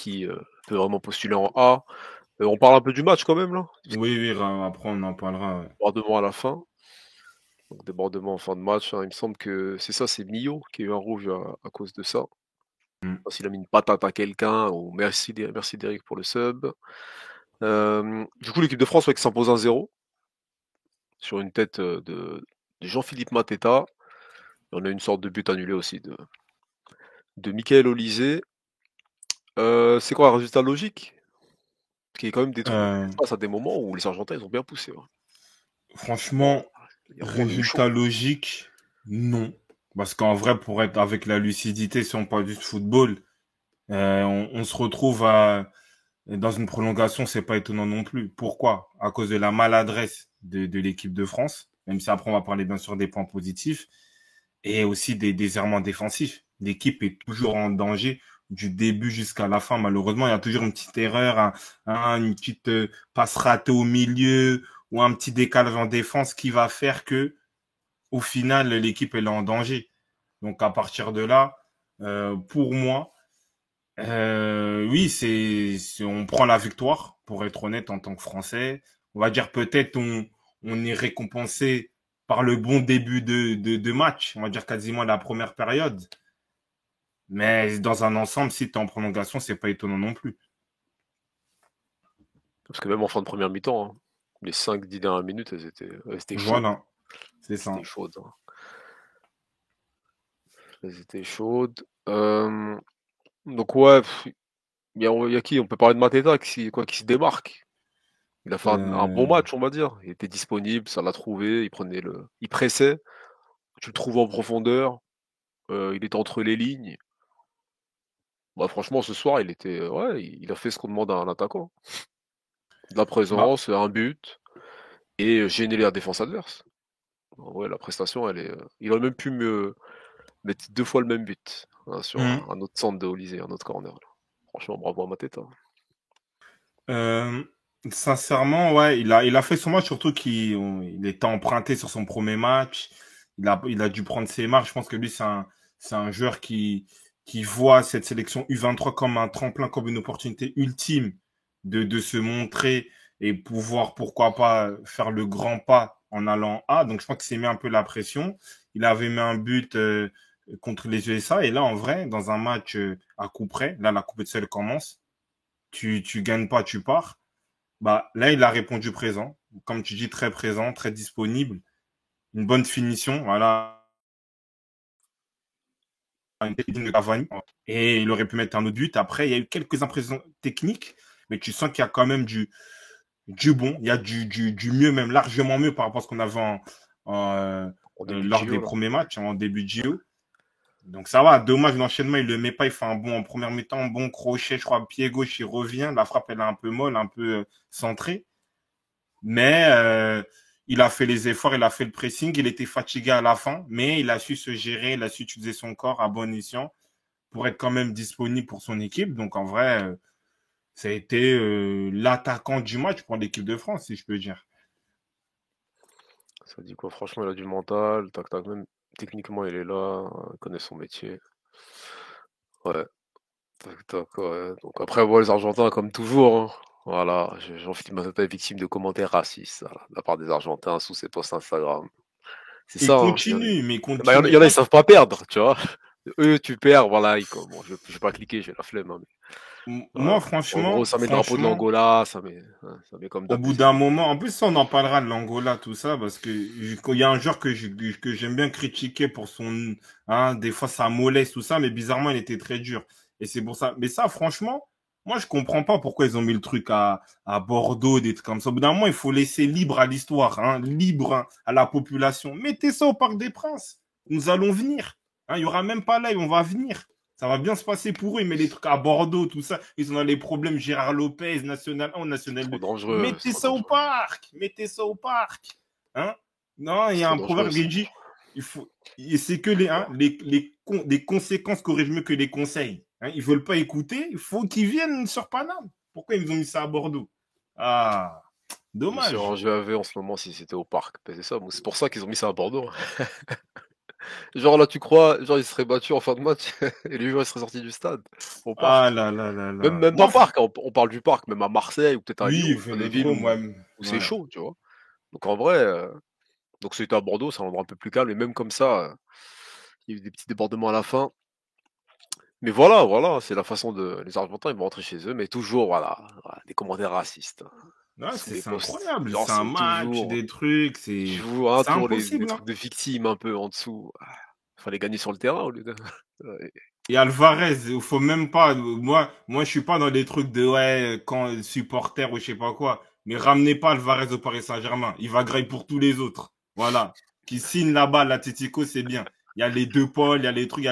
qui peut vraiment postuler en A. On parle un peu du match quand même là? Oui, oui, après on en parlera, ouais. Débordement à la fin, donc débordement en fin de match, hein. Il me semble que c'est ça, c'est Millau qui a eu un rouge à cause de ça. Mm. Parce qu'il a mis une patate à quelqu'un ou merci Derrick pour le sub. Du coup, l'équipe de France, ouais, qui s'impose 1-0 sur une tête, de Jean-Philippe Mateta. Et on a une sorte de but annulé aussi de Michael Olise. C'est quoi un résultat logique? Parce qu'il y a quand même des trucs qui Euh, se passent à des moments où les Argentins, ils ont bien poussé, hein. Franchement, Il y a un moment, on a eu chaud. résultat logique, non. Parce qu'en vrai, pour être avec la lucidité, si on parle du football, on se retrouve dans une prolongation, c'est pas étonnant non plus. Pourquoi? À cause de la maladresse de l'équipe de France, même si après on va parler bien sûr des points positifs, et aussi des errements défensifs. L'équipe est toujours en danger du début jusqu'à la fin. Malheureusement, il y a toujours une petite erreur, une petite passe ratée au milieu ou un petit décalage en défense qui va faire que, au final, l'équipe est en danger. Donc à partir de là, pour moi, oui, on prend la victoire, pour être honnête, en tant que Français. On va dire peut-être on est récompensé par le bon début de match, on va dire quasiment la première période. Mais dans un ensemble, si tu es en prolongation, c'est pas étonnant non plus. Parce que même en fin de première mi-temps, hein, les 5-10 dernières minutes, elles étaient chaudes. Voilà, c'est C'était ça. chaudes, hein. Elles étaient chaudes. Donc ouais, il y a qui? On peut parler de Mateta qui se démarque. Il a fait un bon Euh, match, on va dire. Il était disponible, ça l'a trouvé, il pressait. Tu le trouves en profondeur, il était entre les lignes. Bah, franchement, ce soir, ouais, il a fait ce qu'on demande à un attaquant. De la bah, présence, un but et gêner la défense adverse. Ouais, la prestation, il aurait même pu me mettre 2 fois le même but, hein, sur hum, un autre centre de Olise, un autre corner, là. Franchement, bravo à Mateta. euh, sincèrement, ouais, il a fait son match, surtout il était emprunté sur son premier match. Il a dû prendre ses marques. Je pense que lui, c'est un joueur qui voit cette sélection U23 comme un tremplin, comme une opportunité ultime de se montrer et pouvoir, pourquoi pas, faire le grand pas en allant A. Donc, je pense qu'il s'est mis un peu la pression. Il avait mis un but contre les USA. Et là, en vrai, dans un match à coup près, là, la coupe de sel commence. Tu gagnes pas, tu pars. Bah, là, il a répondu présent. Comme tu dis, très présent, très disponible. Une bonne finition, voilà. Une technique de Cavani. Et il aurait pu mettre un autre but. Après, il y a eu quelques impressions techniques, mais tu sens qu'il y a quand même du bon. Il y a du mieux, même largement mieux par rapport à ce qu'on avait En début de lors des JO, là. premiers matchs, en début de JO. Donc ça va, dommage, l'enchaînement, il le met pas, il fait un bon en première mi-temps, un bon crochet, je crois, pied gauche, il revient, la frappe, elle est un peu molle, un peu centrée. Mais il a fait les efforts, il a fait le pressing, il était fatigué à la fin, mais il a su se gérer, il a su utiliser son corps à bon escient pour être quand même disponible pour son équipe. Donc en vrai, ça a été l'attaquant du match pour l'équipe de France, si je peux dire. Ça dit quoi? Franchement, il a du mental, tac tac, même techniquement, il est là, il connaît son métier. Ouais, tac tac, ouais. Donc après, bon, les Argentins, comme toujours, hein. Voilà, Jean-Philippe Matata est victime de commentaires racistes, voilà, de la part des Argentins sous ses posts Instagram. C'est Et il ça, hein. continue, mais il Bah, il continue. y en a, ils savent pas perdre, tu vois. Eux, tu perds, voilà, bon, je vais pas cliquer, j'ai la flemme, hein, mais Moi, voilà. En gros, franchement, ça met le drapeau de franchement, l'Angola, ça met comme au d'hab bout des d'un émoji. moment, en plus, ça, on en parlera de l'Angola, tout ça, parce que il y a un joueur que j'aime bien critiquer pour des fois, ça moleste, tout ça, mais bizarrement, il était très dur. Et c'est pour ça. Mais ça, franchement, moi, je comprends pas pourquoi ils ont mis le truc à Bordeaux, des trucs comme ça. Au bout d'un moment, il faut laisser libre à l'histoire, libre à la population. Mettez ça au Parc des Princes. Nous allons venir. Il y aura même pas là, on va venir. Ça va bien se passer pour eux. Ils mettent les trucs à Bordeaux, tout ça. Ils ont les problèmes. Gérard Lopez, National 1, C'est National trop 2. dangereux, c'est Mettez trop ça au dangereux. parc. Mettez ça au parc. Hein? Non, il C'est y a trop un dangereux, proverbe ça. qui dit, il faut, c'est que des conséquences corrigent mieux que les conseils. Ils veulent pas écouter. Il faut qu'ils viennent sur Paname. Pourquoi ils ont mis ça à Bordeaux? Ah, Il serait dommage. en GAV en ce moment si c'était au parc. Ben, c'est ça, c'est pour ça qu'ils ont mis ça à Bordeaux. Genre là, tu crois, genre, ils seraient battus en fin de match et les joueurs ils seraient sortis du stade, au Ah parc. là là là Même là. même pas Moi, parc, hein, on parle du parc, même à Marseille ou peut-être à oui, Lyon, tu vois? Des villes Vélodrome, ouais. où c'est Ouais. chaud, tu vois? Donc en vrai, donc c'était à Bordeaux, c'est un endroit un peu plus calme et même comme ça, il y a eu des petits débordements à la fin. Mais voilà, c'est la façon de les Argentins, ils vont rentrer chez eux, mais toujours voilà, des commentaires racistes, Ouais, sous les c'est posts. incroyable. Genre C'est un c'est match, toujours des trucs, c'est toujours les impossible, hein. trucs de victimes un peu en dessous. Fallait gagner sur le terrain au lieu de ouais. Et Alvarez, il faut même pas. Moi, je suis pas dans les trucs de ouais, quand supporter ou je sais pas quoi. Mais ramenez pas Alvarez au Paris Saint-Germain. Il va grailler pour tous les autres. Voilà. Qui signe là-bas, l'Atlético, c'est bien. Il y a les deux pôles, il y a les trucs,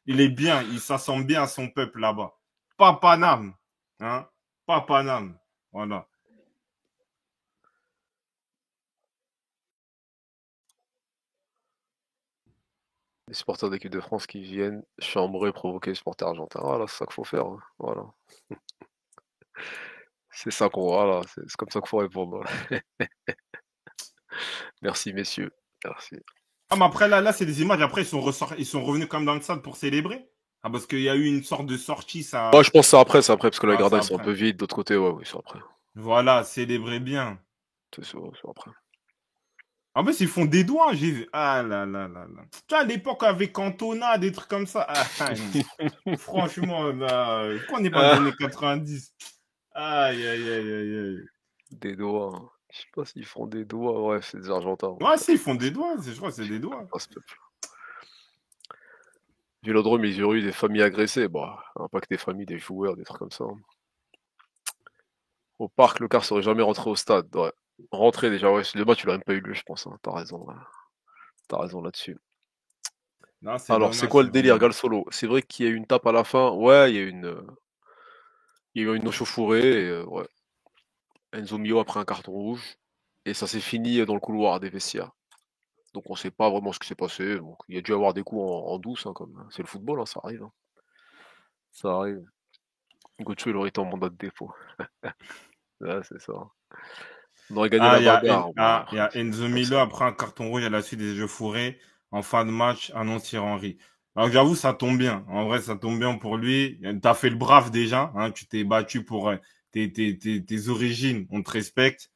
il est bien. Il s'assemble bien à son peuple là-bas. Pas Paname. Hein? Pas Paname. Voilà. Les supporters d'équipe de France qui viennent chambrer, provoquer les supporters argentins. Voilà, c'est ça qu'il faut faire, hein. Voilà. C'est ça qu'on voilà, c'est comme ça qu'il faut répondre. Voilà. Merci messieurs, merci. Ah, mais après, là, c'est des images. Après, ils sont revenus comme dans le stade pour célébrer. Ah, parce qu'il y a eu une sorte de sortie, Ouais, ça. je pense que c'est après, parce que là, les Ah, gradins, ça ils sont un après. peu vides. D'autre côté, ouais, oui, c'est après. Voilà, célébrer bien. C'est après. En plus, ils font des doigts, j'ai vu. Ah là là là là. Tu vois, à l'époque, avec Cantona, des trucs comme ça. Ah, franchement, là, pourquoi on n'est pas dans les Ah, années 90? Aïe, aïe, aïe, aïe, aïe. des doigts, hein. Je sais pas s'ils font des doigts. Ouais, c'est des Argentins. Ouais, Ouais, ça, si, ils font des doigts. Je crois que c'est des j'aime doigts. pas ce peuple. Vélodrome, ils ont eu des familles agressées. Bon, hein, pas que des familles, des joueurs, des trucs comme ça, hein. Au parc, le car serait jamais rentré au stade. Ouais. Rentrer déjà, ouais. Le match, il aurait même pas eu lieu, je pense, hein. T'as raison, ouais. T'as raison là-dessus. Non, c'est Alors, c'est dommage, quoi c'est le délire, dommage. Galsolo? C'est vrai qu'il y a eu une tape à la fin. Ouais, il y a eu une échauffourée. Et, ouais. Enzo Mio a pris un carton rouge. Et ça s'est fini dans le couloir des vestiaires. Donc on sait pas vraiment ce qui s'est passé. Donc, il y a dû avoir des coups en douce, hein, comme c'est le football, hein, ça arrive, hein. Ça arrive. Gocho, il aurait été en mandat de dépôt. Ouais, c'est ça. On aurait gagné Ah, la bagarre. Bon, il y après, a c'est Enzo comme Milo ça. après un carton rouge à la suite des jeux fourrés en fin de match, annonce Thierry Henry. Alors j'avoue, ça tombe bien. En vrai, ça tombe bien pour lui. T'as fait le brave déjà, hein. Tu t'es battu pour tes origines. On te respecte.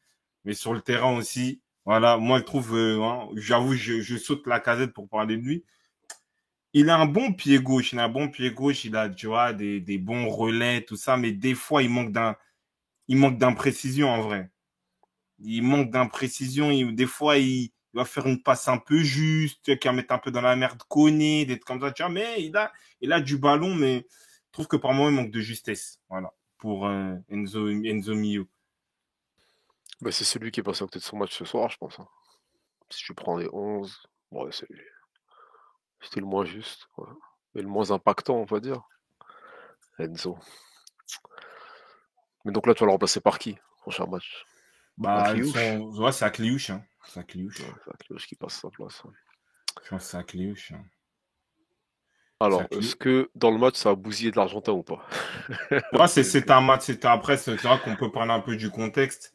Mais sur le terrain aussi, voilà. Moi, je trouve, hein, j'avoue, je saute la casette pour parler de lui. Il a un bon pied gauche. Il a un bon pied gauche. Il a, tu vois, des bons relais, tout ça. Mais des fois, il manque d'imprécision en vrai. Il manque d'imprécision. Des fois, il va faire une passe un peu juste, qui va mettre un peu dans la merde, Koné, d'être comme ça, tu vois. Mais il a du ballon, mais je trouve que par moment, il manque de justesse. Voilà. Pour Enzo Mio. Bah, c'est celui qui est passé à côté de son match ce soir, je pense, hein. Si tu prends les 11, ouais, c'était le moins juste, ouais. Et le moins impactant, on va dire. Enzo. Mais donc là, tu vas le remplacer par qui? Prochain match. Bah, Akliouche? ouais, c'est Akliouche, hein. C'est Ouais, Akliouche. c'est Akliouche qui passe sa place, ouais. Je pense que c'est Akliouche, hein. C'est Alors, est-ce Akliouche. que dans le match, ça a bousillé de l'Argentin ou pas? Ouais, C'est c'est un match, c'était après, c'est vrai qu'on peut parler un peu du contexte.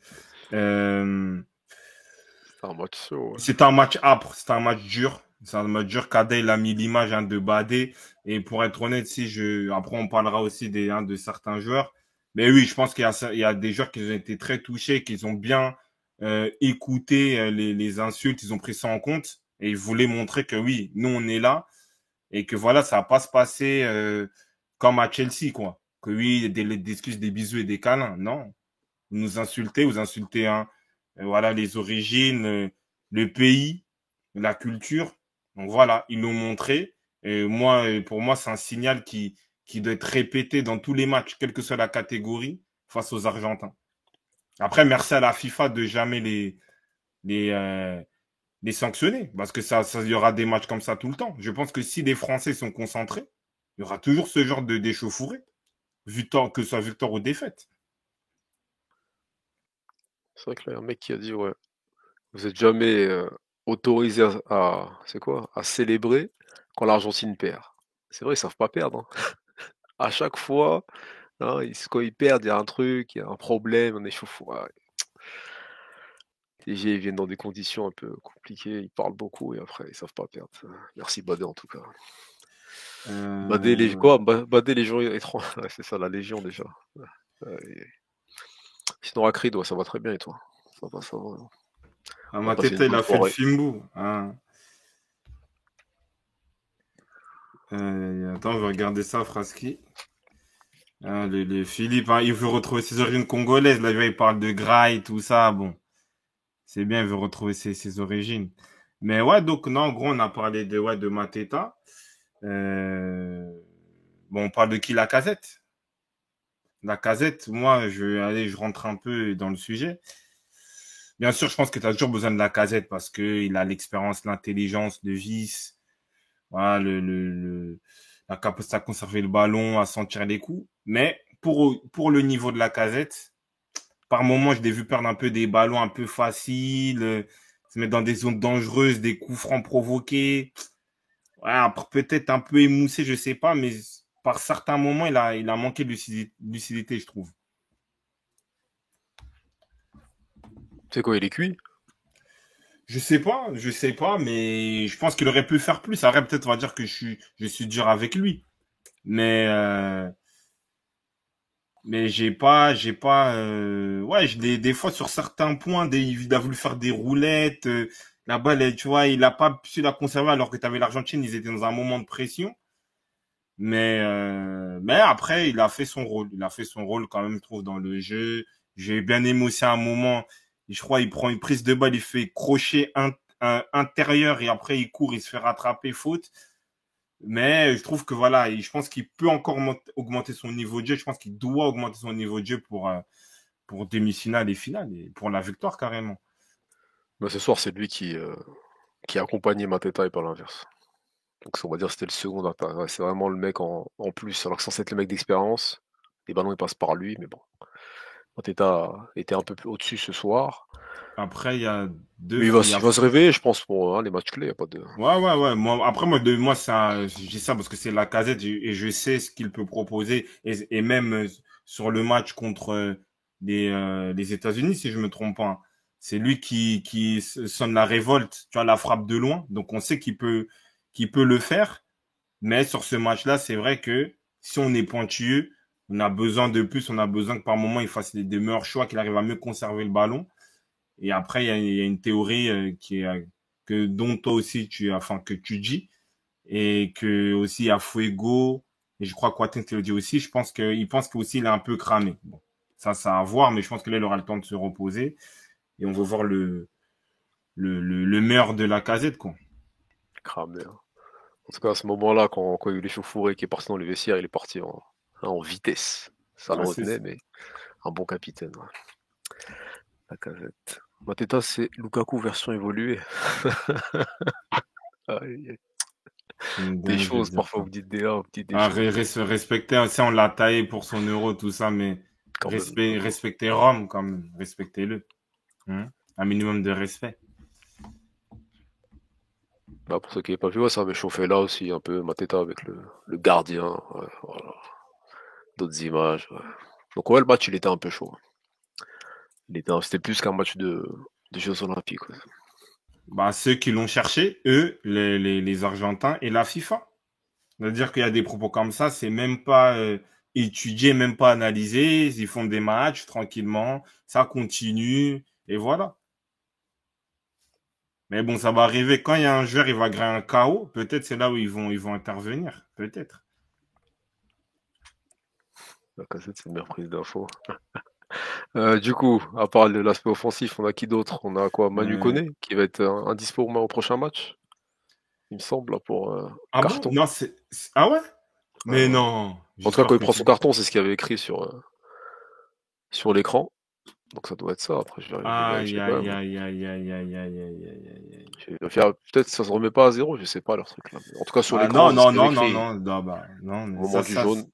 Euh, un match chaud, ouais. C'était un match âpre, c'était un match dur. C'est un match dur. Kadé, il a mis l'image hein, de Badé. Et pour être honnête, après, on parlera aussi hein, de certains joueurs. Mais oui, je pense il y a des joueurs qui ont été très touchés, qui ont bien écouté les insultes, ils ont pris ça en compte. Et ils voulaient montrer que oui, nous, on est là. Et que voilà, ça va pas se passer comme à Chelsea, quoi. Que oui, des excuses, des bisous et des câlins. Non. Vous insultez hein, voilà, les origines, le pays, la culture. Donc voilà, ils l'ont montré. Et moi, pour moi, c'est un signal qui doit être répété dans tous les matchs, quelle que soit la catégorie, face aux Argentins. Après, merci à la FIFA de jamais les, euh, les sanctionner, parce que il y aura des matchs comme ça tout le temps. Je pense que si les Français sont concentrés, il y aura toujours ce genre de d'échauffourée, que ce soit victoire ou défaite. C'est vrai que là, il y a un mec qui a dit, ouais, vous êtes jamais autorisé c'est quoi? À célébrer quand l'Argentine perd. C'est vrai, ils savent pas perdre, hein. À chaque fois, hein, quand ils perdent, il y a un truc, il y a un problème, on échauffourée. TG, ils viennent dans des conditions un peu compliquées, ils parlent beaucoup et après ils savent pas perdre. Merci Badé en tout cas. Badé les Euh, quoi? Badé les gens étrangers. Ouais, c'est ça la Légion déjà. Et sinon Akrid, ouais, ça va très bien et toi? Ça va. On a passé une Mateta, il bonne a fait le soirée. Fimbu. Hein. Attends, je vais regarder ça, Fraski. Hein, les Philippe, hein, il veut retrouver ses origines congolaises. Là, il parle de Grail, tout ça. Bon, c'est bien, il veut retrouver ses origines. Mais ouais, donc, non, en gros, on a parlé de Mateta. Euh, Bon, on parle de qui? La Casette. La Casette, moi, je rentre un peu dans le sujet. Bien sûr, je pense que tu as toujours besoin de la Casette parce qu'il a l'expérience, l'intelligence, le vice, voilà, la capacité à conserver le ballon, à sentir les coups. Mais pour le niveau de la Casette, par moments, je l'ai vu perdre un peu des ballons un peu faciles, se mettre dans des zones dangereuses, des coups francs provoqués. Ouais, après, peut-être un peu émoussé, je sais pas, mais par certains moments, il a manqué de lucidité, je trouve. C'est quoi, il est cuit? Je sais pas, mais je pense qu'il aurait pu faire plus. Après, peut-être on va dire que je suis dur avec lui, mais j'ai pas, ouais, des fois sur certains points, il a voulu faire des roulettes, la balle, tu vois, il a pas su la conserver alors que tu avais l'Argentine, ils étaient dans un moment de pression, mais après, il a fait son rôle, quand même, je trouve, dans le jeu. J'ai bien aimé aussi à un moment, je crois, il prend une prise de balle, il fait crochet intérieur et après il court, il se fait rattraper, faute. Mais je trouve que voilà, je pense qu'il peut encore augmenter son niveau de jeu. Je pense qu'il doit augmenter son niveau de jeu pour demi-finale et finale, et pour la victoire carrément. Bah, ce soir, c'est lui qui a accompagné Mateta et pas l'inverse. Donc on va dire que c'était le second attaque. Ouais, c'est vraiment le mec en plus, alors que censé être le mec d'expérience. Les ballons ils passent par lui, mais bon. Mateta était un peu plus au-dessus ce soir. Après, il y a deux, Mais il y a il va se réveiller, je pense, pour les matchs clés, y a pas de. ouais, ouais, ouais. Moi, ça, j'ai ça parce que c'est la casette et je sais ce qu'il peut proposer. Et même sur le match contre les États-Unis, si je me trompe pas, hein. C'est lui qui sonne la révolte, tu vois, la frappe de loin. Donc, on sait qu'il peut le faire. Mais sur ce match-là, c'est vrai que si on est pointilleux, on a besoin de plus. On a besoin que par moment, il fasse des meilleurs choix, qu'il arrive à mieux conserver le ballon. Et après, il y a une théorie dont toi aussi enfin, que tu dis, et que aussi à Fuego, et je crois que Quentin te le dit aussi, il pense qu'aussi il est un peu cramé. Bon, ça à voir, mais je pense que là, il aura le temps de se reposer, et on va voir le meilleur de la casette, quoi. Cramé, hein. En tout cas, à ce moment-là, quand il y a eu l'échauffourée qui est parti dans les vestiaires, il est parti en vitesse. Ça le Ouais, retenait, mais un bon capitaine, ouais. La casette. Mateta, c'est Lukaku version évoluée. Aïe, aïe. c'est une Des dinguerie de choses, dire parfois ça. vous dites des A, vous dites des Ah, choses. respecter, ça, on l'a taillé pour son euro, tout ça, mais Quand même. respecter Rome, quand même. Respectez-le. Hein. Un minimum de respect. Bah, pour ceux qui n'avaient pas vu, ouais, ça avait chauffé là aussi, un peu Mateta avec le gardien. Ouais, voilà. D'autres images. Ouais. Donc, ouais, le match, il était un peu chaud. C'était plus qu'un match de Jeux Olympiques. Ouais. Bah, ceux qui l'ont cherché, eux, les Argentins et la FIFA. C'est-à-dire qu'il y a des propos comme ça, c'est même pas étudié, même pas analysé. Ils font des matchs tranquillement, ça continue, et voilà. Mais bon, ça va arriver quand il y a un joueur, il va créer un chaos. Peut-être c'est là où ils vont intervenir. Peut-être. La cassette, c'est une meilleure prise d'infos. Du coup, à part l'aspect offensif, on a qui d'autre? On a quoi? Manu Euh, Koné, qui va être indispo au prochain match, il me semble, là, pour Ah bon? carton. Non, Ah ouais? Ouais, Mais ouais. non. En tout cas, J'espère quand il que prend son c'est. carton, c'est ce qu'il avait écrit sur l'écran. Donc ça doit être ça. Après, je vais Aïe, vérifier quand aïe, même. aïe, aïe, aïe, aïe, aïe, aïe, aïe, aïe, aïe. Peut-être que ça se remet pas à zéro, je sais pas leur truc là. Mais en tout cas, sur Ah l'écran, non, c'est ce non, qu'il avait non, non, écrit non, non, bah, non, au mais moment ça, du ça, jaune.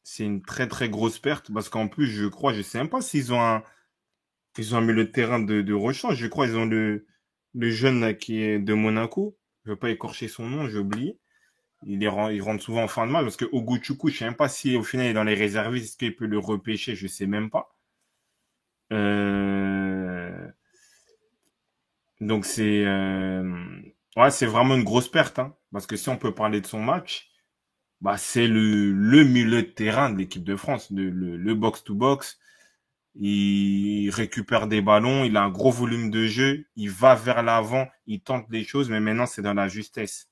c'est une très, très grosse perte parce qu'en plus, je crois, je sais même pas s'ils ont un milieu de terrain de rechange. Je crois ils ont le jeune là, qui est de Monaco. Je veux pas écorcher son nom, j'ai oublié. Il rentre souvent en fin de match parce que Oguchuku, je sais même pas si au final il est dans les réservistes, est-ce qu'il peut le repêcher, je sais même pas. Euh, Donc ouais, c'est vraiment une grosse perte, hein, parce que si on peut parler de son match, bah c'est le milieu de terrain de l'équipe de France, le box-to-box. Il récupère des ballons, il a un gros volume de jeu, il va vers l'avant, il tente des choses, mais maintenant c'est dans la justesse.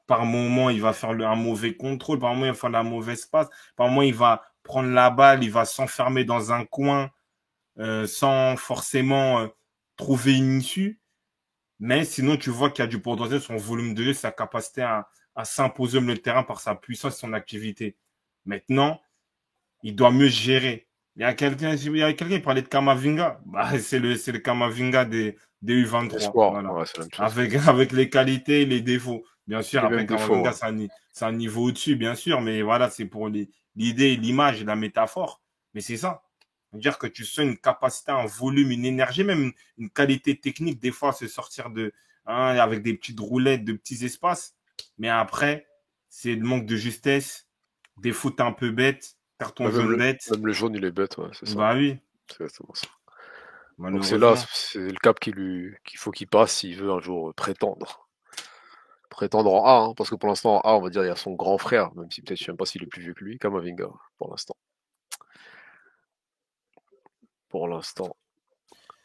Par moment, il va faire un mauvais contrôle, par moment, il va faire la mauvaise passe, par moment, il va prendre la balle, il va s'enfermer dans un coin sans forcément trouver une issue. Mais sinon, tu vois qu'il y a du potentiel, son volume de jeu, sa capacité à s'imposer le terrain par sa puissance et son activité. Maintenant, il doit mieux gérer. Il y a quelqu'un qui parlait de Kamavinga. Bah, c'est le Kamavinga des U23. Espoir, Voilà. ouais, c'est la même chose. Avec les qualités et les défauts. Bien sûr, Les après mêmes défauts, Kamavinga, ouais. c'est un niveau au-dessus, bien sûr. Mais voilà, c'est pour l'idée, l'image, la métaphore. Mais c'est ça. Dire que tu sens une capacité, un volume, une énergie, même une qualité technique, des fois, se sortir avec des petites roulettes, de petits espaces. Mais après, c'est le manque de justesse, des foot un peu bêtes, carton Bah, jaune bête. même le jaune, il est bête, ouais, c'est ça. Bah oui, C'est exactement ça. Donc c'est là, malheureusement. c'est le cap qu'il faut qu'il passe s'il veut un jour prétendre. Prétendre en A, hein, parce que pour l'instant, en A, on va dire, il y a son grand frère, même si peut-être je sais même pas s'il est plus vieux que lui, Kamavinga, pour l'instant. Pour l'instant.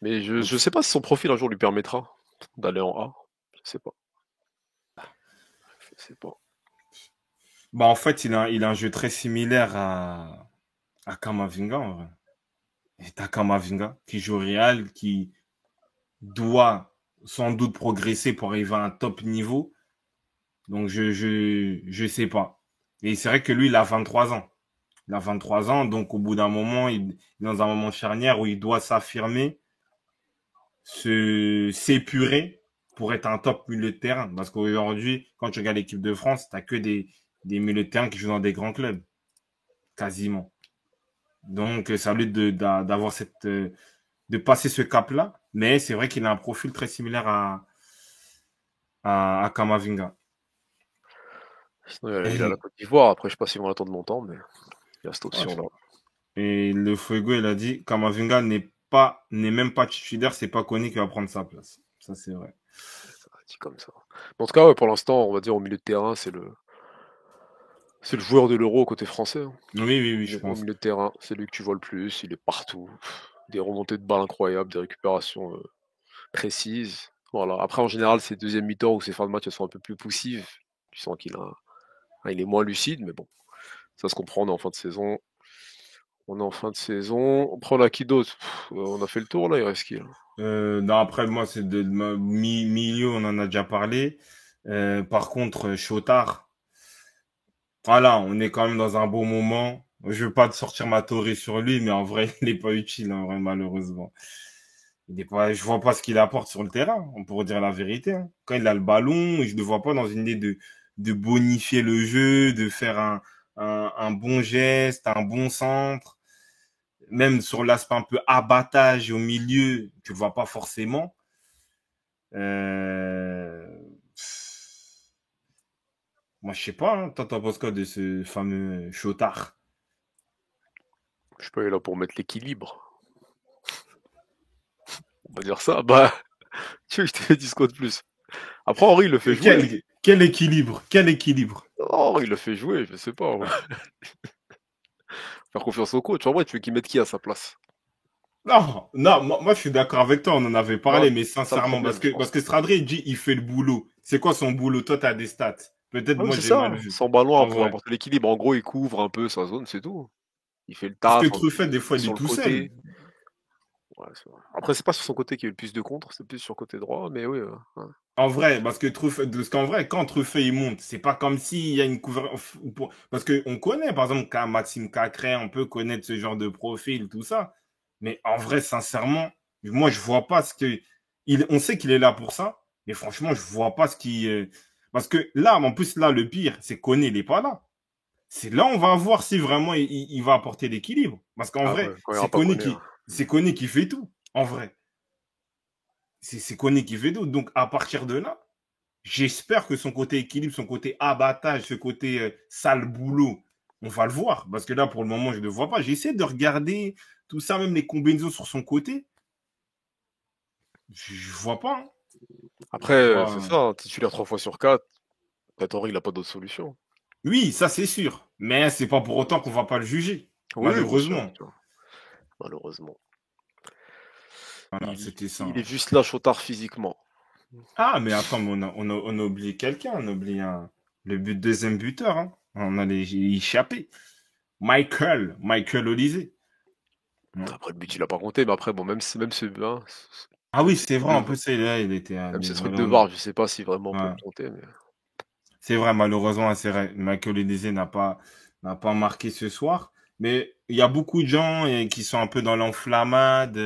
Mais Donc, je sais pas si son profil un jour lui permettra d'aller en A. Je sais pas. Je sais pas. bah en fait, il a un jeu très similaire à Kamavinga, en vrai. Et t'as Kamavinga qui joue au Real, qui doit sans doute progresser pour arriver à un top niveau. Donc, je sais pas. Et c'est vrai que lui, il a 23 ans. Il a 23 ans, donc au bout d'un moment, il est dans un moment charnière où il doit s'affirmer, s'épurer pour être un top milieu de terrain. Parce qu'aujourd'hui, quand tu regardes l'équipe de France, t'as que des milieux de terrain qui jouent dans des grands clubs, quasiment. Donc, ça lui d'avoir de passer ce cap-là. Mais c'est vrai qu'il a un profil très similaire à Kamavinga. Sinon, il a la Et, Côte d'Ivoire. Après, je sais pas s'ils vont l'attendre longtemps, mais il y a cette ouais, option-là. et le Fuego, il a dit Kamavinga n'est même pas titulaire, c'est pas Koné qui va prendre sa place. Ça, c'est vrai. Dit comme ça. En tout cas, ouais, pour l'instant, on va dire au milieu de terrain, c'est le joueur de l'Euro côté français, hein. Oui, oui, oui, je Au pense. milieu de terrain, c'est lui que tu vois le plus. Il est partout. Des remontées de balles incroyables, des récupérations précises. Voilà. Après, en général, ces deuxièmes mi-temps ou ces fins de match, elles sont un peu plus poussives. Tu sens il est moins lucide, mais bon, ça se comprend. On est en fin de saison. On est en fin de saison. Après, on a qui d'autre? On a fait le tour là. Il reste qui là? Non, après, moi, c'est milieu, on en a déjà parlé. Par contre, Chotard, voilà, on est quand même dans un bon moment. Je veux pas te sortir ma théorie sur lui, mais en vrai, il n'est pas utile, en vrai, malheureusement. Je vois pas ce qu'il apporte sur le terrain, on pourrait dire la vérité, hein. Quand il a le ballon, je ne le vois pas dans une idée de bonifier le jeu, de faire un bon geste, un bon centre. Même sur l'aspect un peu abattage au milieu, tu le vois pas forcément. Euh... Moi, je sais pas, hein. Toi, t'en penses quoi de ce fameux Chotard? Je sais pas, il est là pour mettre l'équilibre. On va dire ça. Bah, tu veux que je te dise quoi de plus? Après, Henri, il le fait jouer. Quel équilibre? Quel équilibre? Henri, il le fait jouer, je sais pas, ouais. Faire confiance au coach. En vrai, tu veux qu'il mette qui à sa place? Non, non, moi, je suis d'accord avec toi, on en avait Voilà, parlé, mais c'est ça le sincèrement, parce problème, que, je parce pense. que Stradré, il dit, il fait le boulot. C'est quoi son boulot? Toi, t'as des stats. Peut-être Ah oui, moi, c'est j'ai mal ça. vu. Sans ballon En pour vrai. apporter l'équilibre. En gros, il couvre un peu sa zone, c'est tout. Il fait le Parce que taf, Truffet, des il fois, est il sur est le tout seul. côté. Ouais, c'est vrai. Après, c'est pas sur son côté qu'il y a eu le plus de contre, c'est plus sur le côté droit, mais oui. Ouais. En vrai, parce qu'en vrai, quand Truffet, il monte, c'est pas comme s'il y a une couverture, parce que on connaît, par exemple, Maxime Cacré, on peut connaître ce genre de profil, tout ça. Mais en vrai, sincèrement, moi, je vois pas on sait qu'il est là pour ça, mais franchement, je vois pas parce que là, en plus, là, le pire, c'est Koné, il est pas là. C'est là, on va voir si vraiment il va apporter l'équilibre. Parce qu'en Ah vrai, ouais, quand il n'y aura pas Koné, hein. C'est Koné qui fait tout. En vrai. C'est Koné qui fait tout. Donc, à partir de là, j'espère que son côté équilibre, son côté abattage, ce côté sale boulot, on va le voir. Parce que là, pour le moment, je ne le vois pas. J'essaie de regarder tout ça, même les combinaisons sur son côté. Je ne vois pas, hein. Après, c'est Voilà. ça, hein, titulaire 3 fois sur 4, Henry, il a pas d'autre solution. Oui, ça c'est sûr. Mais c'est pas pour autant qu'on va pas le juger. Oui, oui, Malheureusement. bien sûr, malheureusement. Voilà, Il c'était ça, il est hein. juste là, Chotard, physiquement. Ah, mais attends, mais on a oublié quelqu'un. On a oublié deuxième buteur, hein. On allait y échapper. Michael Olise. Hein. Après, le but, il a pas compté, mais après, bon, même Ah oui, ce c'est truc vrai, de en plus, là, il était même ce truc de vraiment. VAR, je sais pas si vraiment on peut le Ouais. compter, mais C'est vrai, malheureusement, c'est vrai. Michael Olise n'a pas marqué ce soir. Mais il y a beaucoup de gens qui sont un peu dans l'enflammade.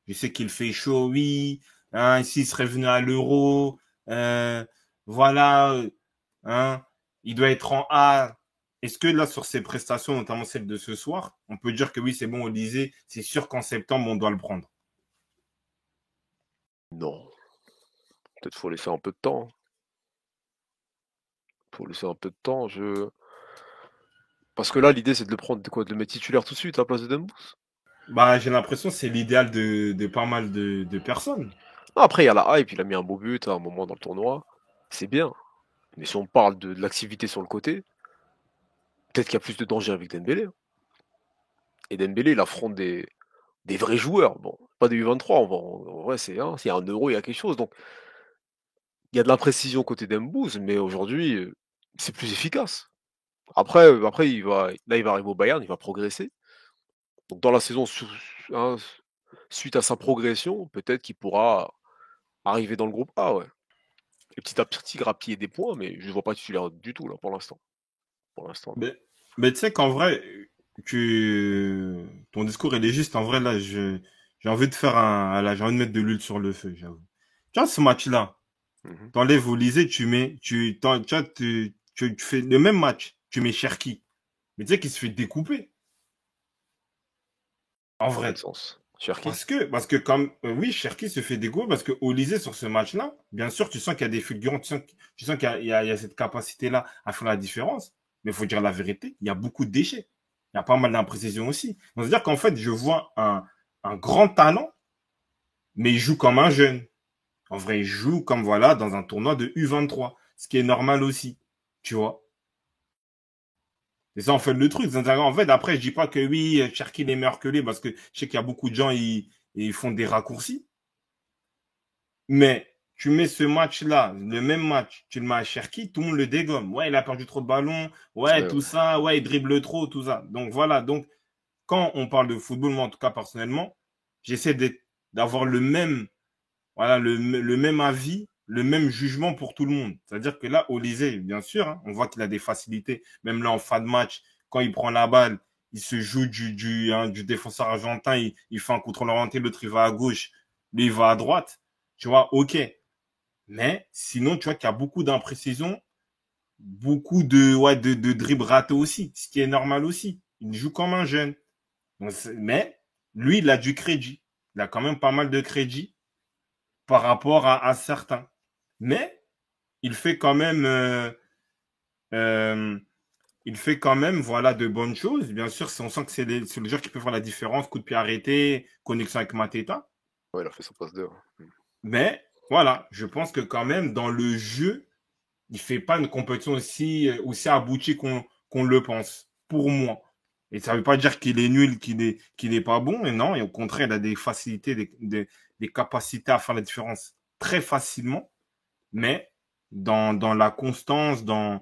Je sais qu'il fait chaud, oui. Hein, s'il serait venu à l'Euro, euh, voilà, hein, il doit être en A. Est-ce que là, sur ses prestations, notamment celle de ce soir, on peut dire que oui, c'est bon, Olise, c'est sûr qu'en septembre, on doit le prendre. non. Peut-être faut laisser un peu de temps, hein. Faut laisser un peu de temps, parce que là, l'idée, c'est de le prendre, de quoi? De le mettre titulaire tout de suite à la place de Dembélé? Bah, j'ai l'impression que c'est l'idéal de pas mal de personnes. Non, après, il y a la hype, il a mis un beau but à un moment dans le tournoi, c'est bien. Mais si on parle de l'activité sur le côté, peut-être qu'il y a plus de danger avec Dembélé, hein. Et Dembélé, il affronte des vrais joueurs. Bon, pas des U23, en vrai, s'il y a un euro, il y a quelque chose. Donc, il y a de l'imprécision côté Dembouz, mais aujourd'hui, c'est plus efficace. Après, il va arriver au Bayern, il va progresser. Donc, dans la saison, hein, suite à sa progression, peut-être qu'il pourra arriver dans le groupe A, ouais. Et petit à petit, grappiller des points, mais je ne vois pas titulaire du tout, là, pour l'instant. Pour l'instant, non. Mais tu sais qu'en vrai, ton discours, il est juste. En vrai, là, j'ai envie de faire là, j'ai envie de mettre de l'huile sur le feu, j'avoue. Tu vois, ce match-là, Mhm. t'enlèves Olysée, tu vois, tu fais le même match, tu mets Cherki. Mais tu sais qu'il se fait découper, en Dans quel vrai. sens? Cherki? Parce que comme, oui, Cherki se fait découper parce que Olysée, sur ce match-là, bien sûr, tu sens qu'il y a des fulgurants, tu sens qu'il y a cette capacité-là à faire la différence. Mais il faut dire la vérité, il y a beaucoup de déchets. Il y a pas mal d'imprécisions aussi. Donc, c'est-à-dire qu'en fait, je vois un grand talent, mais il joue comme un jeune. En vrai, il joue comme, voilà, dans un tournoi de U23. Ce qui est normal aussi. Tu vois? C'est ça, en fait, le truc. C'est-à-dire, en fait, après, je dis pas que oui, Cherki est meilleur que lui parce que je sais qu'il y a beaucoup de gens, ils font des raccourcis. Mais tu mets ce match-là, le même match, tu le mets à Cherki, tout le monde le dégomme. Ouais, il a perdu trop de ballons, ouais, Ouais, tout ça, ouais, il dribble trop, tout ça. Donc voilà, donc quand on parle de football, moi en tout cas personnellement, j'essaie d'avoir le même, voilà, le même avis, le même jugement pour tout le monde. C'est-à-dire que là, Olysée, bien sûr, hein, on voit qu'il a des facilités, même là en fin de match, quand il prend la balle, il se joue du défenseur argentin, il fait un contrôle orienté, l'autre il va à gauche, lui il va à droite. Tu vois, ok. Mais sinon, tu vois qu'il y a beaucoup d'imprécisions, beaucoup de dribbles ratés aussi, ce qui est normal aussi. Il joue comme un jeune. Mais lui, il a du crédit. Il a quand même pas mal de crédit par rapport à certains. Mais il fait quand même, euh, il fait quand même, voilà, de bonnes choses. Bien sûr, on sent que c'est le joueur qui peut faire la différence, coup de pied arrêté, connexion avec Mateta. ouais, il a fait son passe d'heure. Mais voilà, je pense que quand même, dans le jeu, il fait pas une compétition aussi aboutie qu'on le pense, pour moi. Et ça veut pas dire qu'il est nul, qu'il est pas bon, et non, et au contraire, il a des facilités, des capacités à faire la différence très facilement, mais dans la constance, dans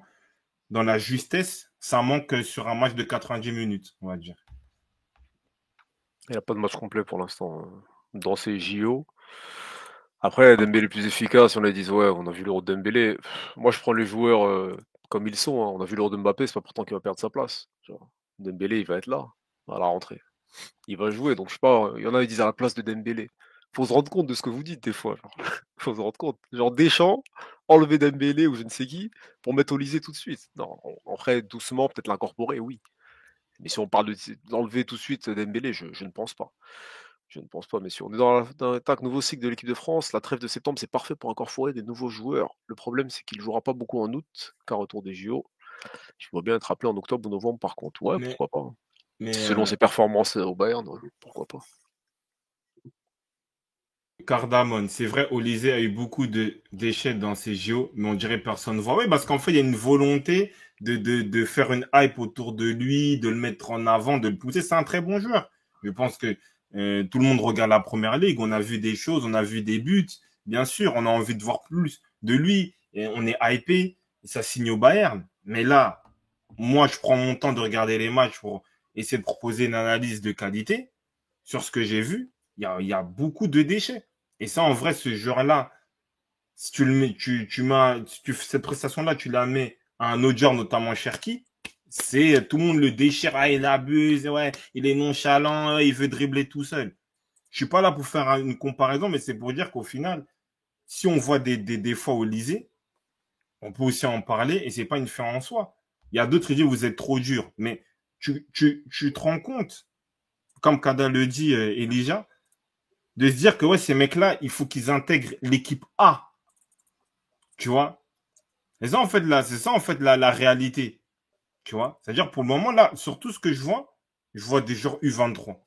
la justesse, ça manque sur un match de 90 minutes, on va dire. Il n'y a pas de match complet pour l'instant, dans ces JO. Après, Dembélé est plus efficace, on a dit, ouais, on a vu l'Euro de Dembélé. Moi, je prends les joueurs comme ils sont, hein. On a vu l'Euro de Mbappé, c'est pas pourtant qu'il va perdre sa place. Genre, Dembélé, il va être là, à la rentrée. Il va jouer, donc je sais pas, il y en a, ils disent à la place de Dembélé. Faut se rendre compte de ce que vous dites des fois. Genre. Faut se rendre compte. Genre Deschamps, enlever Dembélé ou je ne sais qui, pour mettre Olysée tout de suite. Non, on ferait doucement, peut-être l'incorporer, oui. Mais si on parle d'enlever tout de suite Dembélé, je ne pense pas. Je ne pense pas, mais si on est dans l'attaque nouveau cycle de l'équipe de France, la trêve de septembre, c'est parfait pour incorporer des nouveaux joueurs. Le problème, c'est qu'il ne jouera pas beaucoup en août, car retour des JO. Je vois bien être appelé en octobre ou novembre par contre. Ouais, Mais, pourquoi pas, hein. mais Selon ses performances au Bayern, ouais, pourquoi pas. Cardamone, c'est vrai, Olysée a eu beaucoup de déchets dans ses JO, mais on dirait personne ne voit. Oui, parce qu'en fait, il y a une volonté de faire une hype autour de lui, de le mettre en avant, de le pousser. C'est un très bon joueur. Je pense que tout le monde regarde la première ligue. On a vu des choses, on a vu des buts. Bien sûr, on a envie de voir plus de lui. Et on est hypé. Et ça signe au Bayern. Mais là, moi, je prends mon temps de regarder les matchs pour essayer de proposer une analyse de qualité sur ce que j'ai vu. Il y a beaucoup de déchets. Et ça, en vrai, ce joueur-là, si tu le mets, si tu fais cette prestation-là, tu la mets à un autre joueur, notamment Cherki, c'est tout le monde le déchire, ah, il abuse, ouais, il est nonchalant, il veut dribbler tout seul. Je suis pas là pour faire une comparaison, mais c'est pour dire qu'au final, si on voit des défauts au lycée, on peut aussi en parler et c'est pas une fin en soi. Il y a d'autres qui disent vous êtes trop dur, mais tu te rends compte, comme Kada le dit, Elijah, de se dire que ouais, ces mecs-là, il faut qu'ils intègrent l'équipe A, tu vois. Et ça, en fait, là, c'est ça, en fait, la réalité, tu vois. C'est-à-dire, pour le moment, là, sur tout ce que je vois des joueurs U23.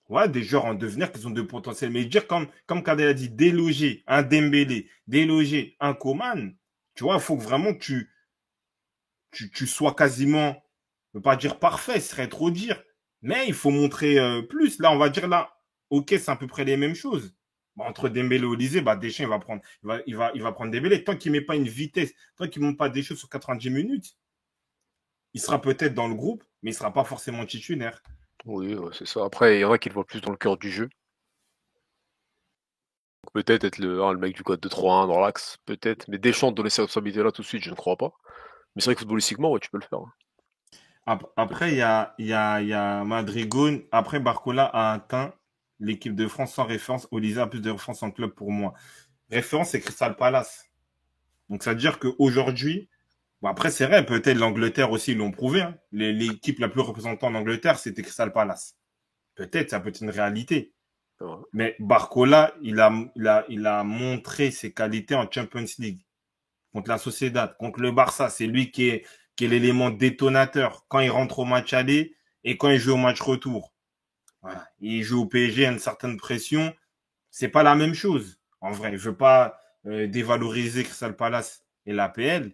Ouais, des joueurs en devenir qui ont de potentiel. Mais dire, comme Kader a dit, déloger un Dembélé, déloger un Coman, tu vois, il faut que vraiment que tu sois quasiment, je ne veux pas dire parfait, ce serait trop dire. Mais il faut montrer plus. Là, on va dire là, ok, c'est à peu près les mêmes choses. Bah, entre Dembélé et Olysée, bah, Deschamps, il va prendre Dembélé. Tant qu'il ne met pas une vitesse, tant qu'il ne monte pas des choses sur 90 minutes, il sera peut-être dans le groupe, mais il ne sera pas forcément titulaire. Oui, ouais, c'est ça. Après, il y en a qui le voient plus dans le cœur du jeu. Donc, peut-être être le mec du code de 3-1 dans l'axe, peut-être. Mais Deschamps donner cette responsabilité-là tout de suite, je ne crois pas. Mais c'est vrai que footballistiquement, ouais, tu peux le faire, hein. Tu peux le Après, faire. il y a Madrigal. Après, Barcola a atteint l'équipe de France sans référence. Olysée a plus de référence en club pour moi. Référence, c'est Crystal Palace. Donc, ça veut dire qu'aujourd'hui, bon, après, c'est vrai, peut-être l'Angleterre aussi, ils l'ont prouvé, hein. L'équipe la plus représentante en Angleterre, c'était Crystal Palace. Peut-être, ça peut être une réalité. C'est vrai. Mais Barcola, il a montré ses qualités en Champions League contre la Sociedad, contre le Barça. C'est lui qui est l'élément détonateur quand il rentre au match aller et quand il joue au match retour. Voilà. Il joue au PSG, il y a une certaine pression. C'est pas la même chose. En vrai, je veux pas dévaloriser Crystal Palace et l'APL,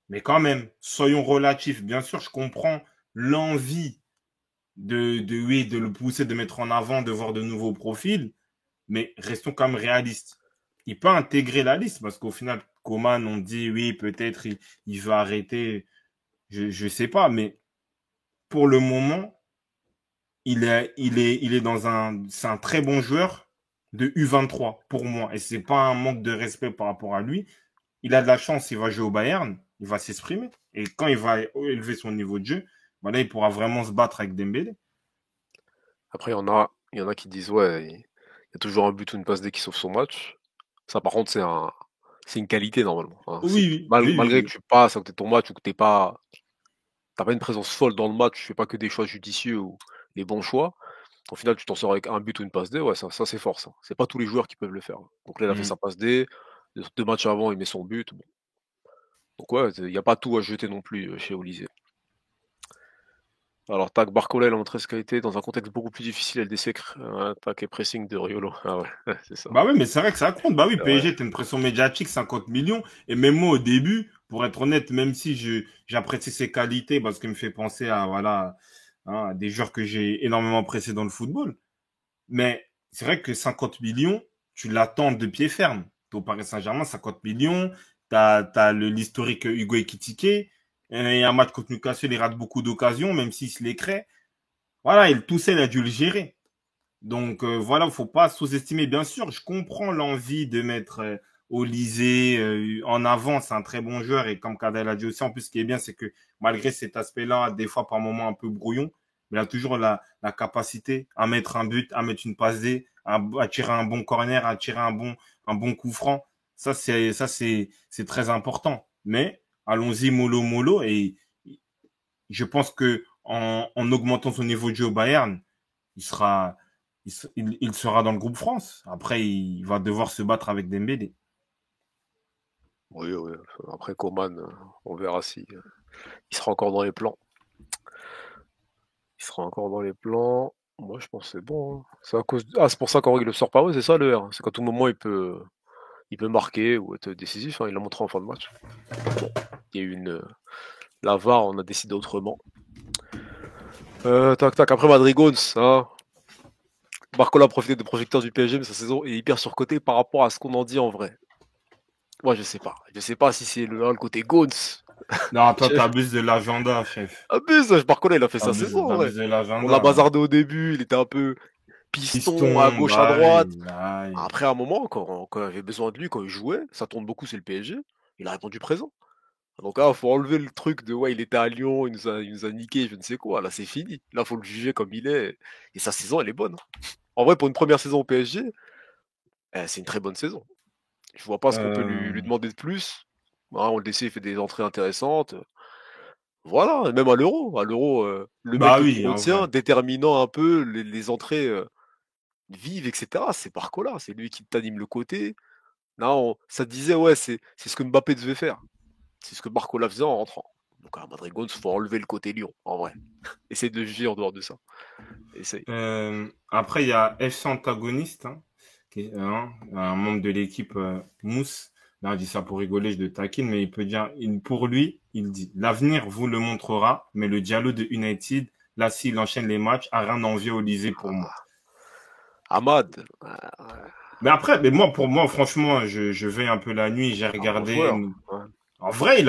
mais quand même, soyons relatifs. Bien sûr, je comprends l'envie oui, de le pousser, de mettre en avant, de voir de nouveaux profils, mais restons quand même réalistes. Il peut intégrer la liste parce qu'au final, Coman, on dit oui, peut-être il va arrêter, je sais pas, mais pour le moment, il est c'est un très bon joueur de U23 pour moi et c'est pas un manque de respect par rapport à lui. Il a de la chance, il va jouer au Bayern, il va s'exprimer et quand il va élever son niveau de jeu, voilà, il pourra vraiment se battre avec Dembélé. Après, il y en a qui disent, ouais, il y a toujours un but ou une passe D qui sauve son match. Ça, par contre, c'est une qualité normalement, hein. Si Oui, oui, oui, malgré que oui. tu passes à côté de ton match ou que t'as pas une présence folle dans le match, tu fais pas que des choix judicieux ou les bons choix, au final, tu t'en sors avec un but ou une passe D, ouais, ça c'est fort ça. C'est pas tous les joueurs qui peuvent le faire, hein. Donc là, il a fait Mm. sa passe D, 2 matchs avant, il met son but, bon. Donc ouais, il y a pas tout à jeter non plus chez Olysée. Alors, tac, Barcola, il a montré ses qualités dans un contexte beaucoup plus difficile, elle décèque un tac et pressing de Riolo. Ah ouais, c'est ça. Bah oui, mais c'est vrai que ça compte. Bah oui, C'est vrai. PSG, t'as une pression médiatique, 50 millions. Et même moi, au début, pour être honnête, même si j'apprécie ses qualités, parce qu'il me fait penser à, voilà, hein, à des joueurs que j'ai énormément appréciés dans le football. Mais c'est vrai que 50 millions, tu l'attends de pied ferme. T'es au Paris Saint-Germain, 50 millions. T'as l'historique Hugo Ekitike. Et un match contre Newcastle, il rate beaucoup d'occasions, même s'il se les crée. Voilà, tout ça, il a dû le gérer. Donc voilà, faut pas sous-estimer. Bien sûr, je comprends l'envie de mettre Olysée en avant. C'est un très bon joueur et comme Kadel a dit aussi, en plus, ce qui est bien, c'est que malgré cet aspect-là, des fois par moments un peu brouillon, il a toujours la capacité à mettre un but, à mettre une passe D, à tirer un bon corner, à tirer un bon coup franc. Ça c'est très important. Mais allons-y mollo mollo et je pense que en augmentant son niveau de jeu au Bayern, il sera, il sera dans le groupe France. Après, il va devoir se battre avec Dembélé. Oui, oui. Après Coman, on verra si il sera encore dans les plans. Il sera encore dans les plans. Moi, je pense que c'est bon, hein. C'est à cause c'est pour ça qu'Henri le sort pas, ouais, c'est ça le R. C'est qu'à tout moment il peut marquer ou être décisif, hein, il l'a montré en fin de match. Bon, il y a eu la VAR, on a décidé autrement. Tac tac, après Madrigons, hein. Barcola a profité des projecteurs du PSG, mais sa saison est hyper surcotée par rapport à ce qu'on en dit en vrai. Moi, je sais pas. Je sais pas si c'est le côté Gones. Non, toi, Chef, t'abuses de l'agenda, chef. abuse, Barcola, il a fait sa saison en vrai. T'abuses de On l'a l'agenda, là. bazardé au début, il était un peu piston à Piston, gauche, à droite. bye, bye. Après, à un moment, quand il avait besoin de lui, quand il jouait, ça tourne beaucoup, c'est le PSG. Il a répondu présent. Donc là, faut enlever le truc de ouais, il était à Lyon, il nous a niqué, je ne sais quoi. Là, c'est fini. Là, faut le juger comme il est. Et sa saison, elle est bonne, hein. En vrai, pour une première saison au PSG, c'est une très bonne saison. Je vois pas ce qu'on peut lui Euh, demander de plus. Hein, on le laissait, il fait des entrées intéressantes. Voilà, et même à l'Euro, le mec Bah que tu oui, en retiens, vrai. déterminant un peu les entrées vives, etc. C'est Barcola, c'est lui qui t'anime le côté. Là, ça disait, ouais, c'est ce que Mbappé devait faire. C'est ce que Barcola faisait en rentrant. Donc à Madrid, faut enlever le côté Lyon, en vrai. Essaye de juger en dehors de ça. Essaye. Après, il y a FC Antagoniste, hein, un membre de l'équipe Mousse. Là, on dit ça pour rigoler, je le taquine, mais il peut dire, pour lui, il dit, l'avenir vous le montrera, mais le dialogue de United, là, s'il enchaîne les matchs, a rien d'envier au Lisée pour moi. Ahmad, Mais après, mais moi, pour moi, franchement, je vais un peu la nuit, j'ai un bon regardé. joueur. Ouais. En vrai, il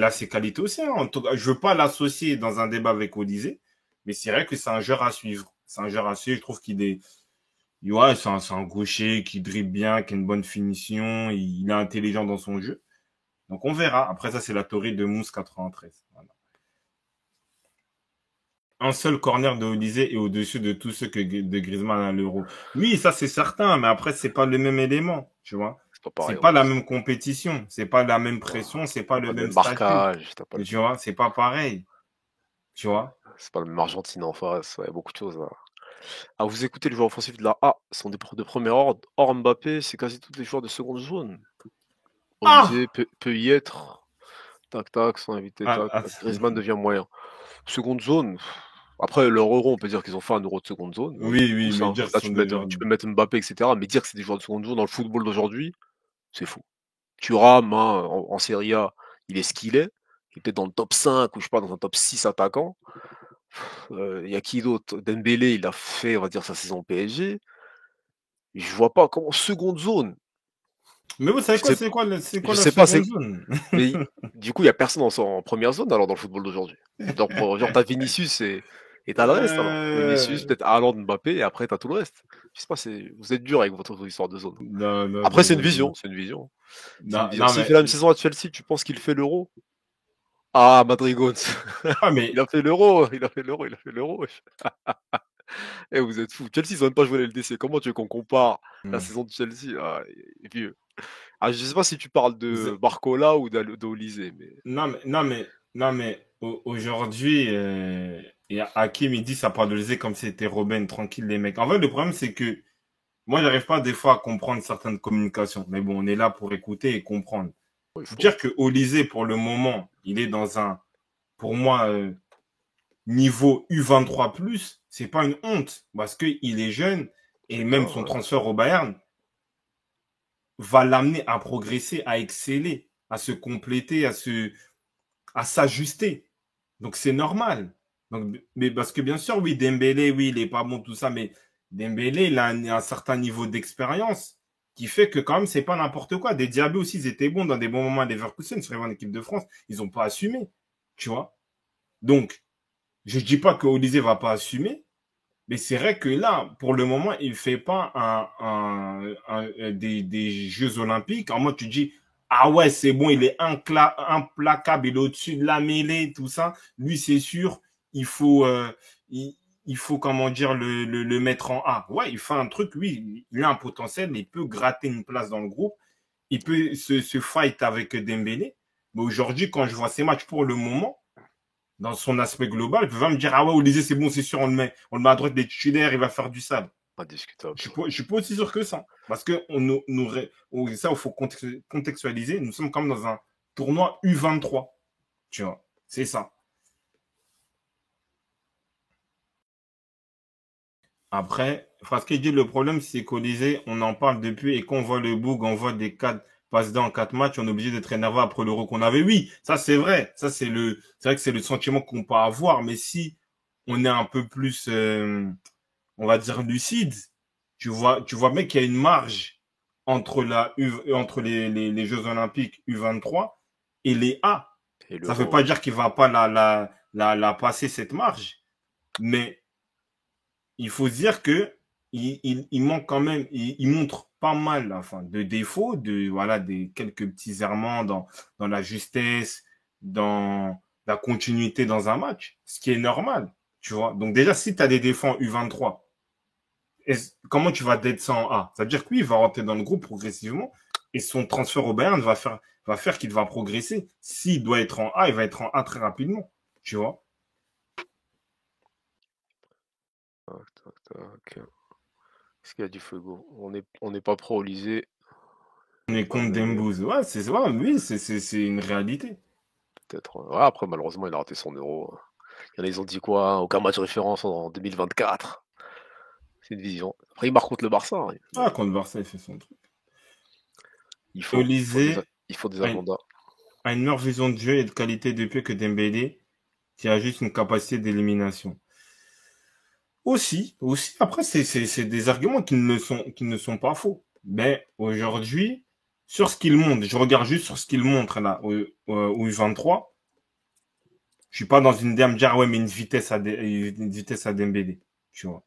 a ses qualités aussi, hein. En tout cas, je veux pas l'associer dans un débat avec Olysée, mais c'est vrai que c'est un joueur à suivre. C'est un joueur à suivre. Je trouve qu'il est, ouais, c'est un gaucher qui dribble bien, qui a une bonne finition. Il est intelligent dans son jeu. Donc, on verra. Après, ça, c'est la théorie de Mousse 93. Voilà. Un seul corner de Olysée est au-dessus de tous ceux de Griezmann à l'Euro. Oui, ça, c'est certain, mais après, c'est pas le même élément, tu vois. C'est pas C'est pareil en pas la plus. même compétition. C'est pas la même Ouais. pression. C'est pas T'as le pas le même même statut. marquage, t'as pas le Tu vois, c'est pas pareil. Tu vois. c'est pas le même Argentine en face, ouais, beaucoup de choses là. Ah, vous écoutez les joueurs offensifs de la A, sont des de premier ordre. Hors Mbappé, c'est quasi tous des joueurs de seconde zone. Ah! Olysée peut y être. Tac tac, sans invité, Ah, tac, ah, tac. Griezmann devient moyen. Seconde zone. Après, leur euro, on peut dire qu'ils ont fait un euro de seconde zone, hein, oui, oui, tous, mais hein. dire ce Là, sont des gens. tu peux mettre Mbappé, etc. Mais dire que c'est des joueurs de seconde zone dans le football d'aujourd'hui, c'est fou. Thuram, hein, en Serie A, il est ce qu'il est. Il est peut-être dans le top 5 ou je sais pas, dans un top 6 attaquant. Il y a qui d'autre? Dembélé, il a fait, on va dire, sa saison au PSG. Je vois pas comment seconde zone. Mais vous savez Je quoi, sais, c'est je quoi la sais pas, seconde zone? mais du coup, il y a personne en première zone alors dans le football d'aujourd'hui. Genre t'as Vinicius et t'as le reste alors. Vinicius, Euh, peut-être Haaland, Mbappé et après t'as tout le reste. Je sais pas, vous êtes dur avec votre histoire de zone. Non, non, Après, non, c'est une non, vision, non. c'est une vision. C'est une Non, vision. non, S'il mais. fait la même saison à Chelsea, tu penses qu'il fait l'euro? Ah, Madrigos. Ah, mais. Il a fait l'euro, il a fait l'euro, il a fait l'euro. Wesh. Eh, vous êtes fous. Chelsea, ils ont même pas joué la LDC. Comment tu veux qu'on compare la Hmm. saison de Chelsea? Ah, et puis, ah, je sais pas si tu parles Vous de êtes- Barcola ou d'Olysée, mais Non, mais, non, mais, non, mais, aujourd'hui, et Hakim, il dit ça parle de l'Élysée comme si c'était Robin, tranquille, les mecs. En fait, le problème, c'est que moi, j'arrive pas des fois à comprendre certaines communications. Mais bon, on est là pour écouter et comprendre. oh, il faut. Dire que Olysée, pour le moment, il est dans un, pour moi, niveau U23+, c'est pas une honte parce qu'il est jeune et C'est bien, même son ouais. transfert au Bayern va l'amener à progresser, à exceller, à se compléter, à s'ajuster. Donc c'est normal. Donc, mais parce que bien sûr, oui, Dembélé, oui, il est pas bon, tout ça, mais Dembélé, il a un certain niveau d'expérience qui fait que quand même, c'est pas n'importe quoi. Des Diaby aussi, ils étaient bons dans des bons moments à Leverkusen, sur en équipe de France, ils ont pas assumé, tu vois. Donc, je dis pas que Olysée va pas assumer, mais c'est vrai que là, pour le moment, il fait pas des Jeux Olympiques. En mode, tu dis, ah ouais, c'est bon, il est implacable, il est au-dessus de la mêlée, tout ça. Lui, c'est sûr, il faut, il faut, comment dire, le mettre en A. Ouais, il fait un truc, oui, il a un potentiel, il peut gratter une place dans le groupe, il peut se fight avec Dembélé. Mais aujourd'hui, quand je vois ces matchs pour le moment, dans son aspect global, il peut pas me dire, ah ouais, Olysée, c'est bon, c'est sûr, on le met à droite des titulaires, il va faire du sale. Indiscutable. Je suis pas aussi sûr que ça. Parce que ça, il faut contextualiser. Nous sommes comme dans un tournoi U23. Tu vois, c'est ça. Après, Frasquet dit le problème, c'est qu'Olysée, on en parle depuis et qu'on voit le boug, on voit des 4 passes D en 4 matchs, on est obligé d'être énervé après l'Euro qu'on avait. Oui, ça c'est vrai. Ça c'est vrai que c'est le sentiment qu'on peut avoir. Mais si on est un peu plus, on va dire lucide, tu vois bien qu'il y a une marge entre entre les Jeux Olympiques U23 et les A. Et Ça veut l'euro, pas ouais. dire qu'il va pas la passer cette marge, mais il faut se dire que il manque quand même, il montre pas mal, enfin, de défauts, voilà, des quelques petits errements dans la justesse, dans la continuité dans un match, ce qui est normal, tu vois. Donc déjà, si tu as des défauts en U23, comment tu vas d'être ça en A? Ça veut dire que lui, il va rentrer dans le groupe progressivement et son transfert au Bayern va faire qu'il va progresser. S'il doit être en A, il va être en A très rapidement, tu vois. Tac, tac, tac. Est-ce qu'il y a du Fuego? On n'est pas pro Olysée. On est Pas contre mêlé, Dembouz. Ouais, ouais, oui, c'est une réalité. peut-être. Ouais, après, malheureusement, il a raté son euro. Il y en a, ils ont dit quoi? Hein, aucun match de référence en 2024. C'est une vision. Après, il marque contre le Barça, hein. Ah, contre Barça, il fait son truc. Il faut, il faut des, Olysée il faut des a une, agendas. a une meilleure vision de jeu et de qualité de pied que Dembélé, qui a juste une capacité d'élimination. Aussi, après, c'est des arguments qui ne sont pas faux. Mais aujourd'hui, sur ce qu'il montre, je regarde juste sur ce qu'il montre là, au U23, je suis pas dans une idée à me dire, ah ouais, mais une vitesse à Dembélé, tu vois.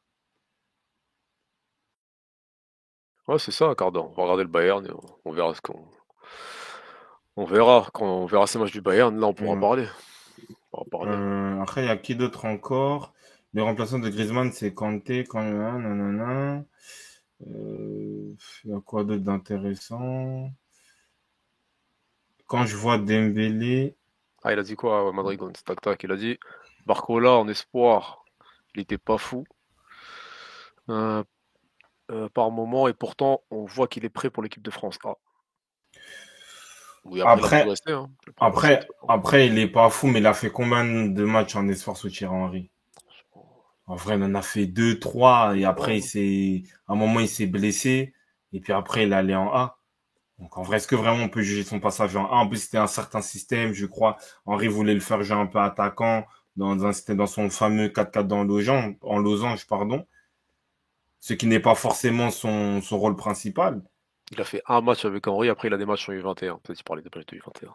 Ouais, c'est ça, Cardan. On va regarder le Bayern et on verra on verra quand on verra ces matchs du Bayern. Là, on pourra Hum. parler. On pourra parler. Après, il y a qui d'autre encore? Les remplaçants de Griezmann, c'est Kanté, quand nanana. Il y a quoi d'autre d'intéressant? Quand je vois Dembélé, Ah, il a dit quoi, ouais, Madrigal? Tac, tac. Il a dit Barcola en espoir. Il était pas fou. Euh, par moment et pourtant on voit qu'il est prêt pour l'équipe de France. Ah, oui, après il a après, progressé, hein. Il a progressé, totalement. après, il est pas fou, mais il a fait combien de matchs en espoir sous Thierry Henry? En vrai, il en a fait deux, trois, et après, à un moment, il s'est blessé, et puis après, il est allé en A. Donc, en vrai, est-ce que vraiment on peut juger son passage en A? En plus, c'était un certain système, je crois. Henry voulait le faire jouer un peu attaquant, c'était dans son fameux 4-4 en losange, pardon. Ce qui n'est pas forcément son rôle principal. Il a fait un match avec Henry, après il a des matchs en U21. Peut-être qu'il parlait des matchs de U21.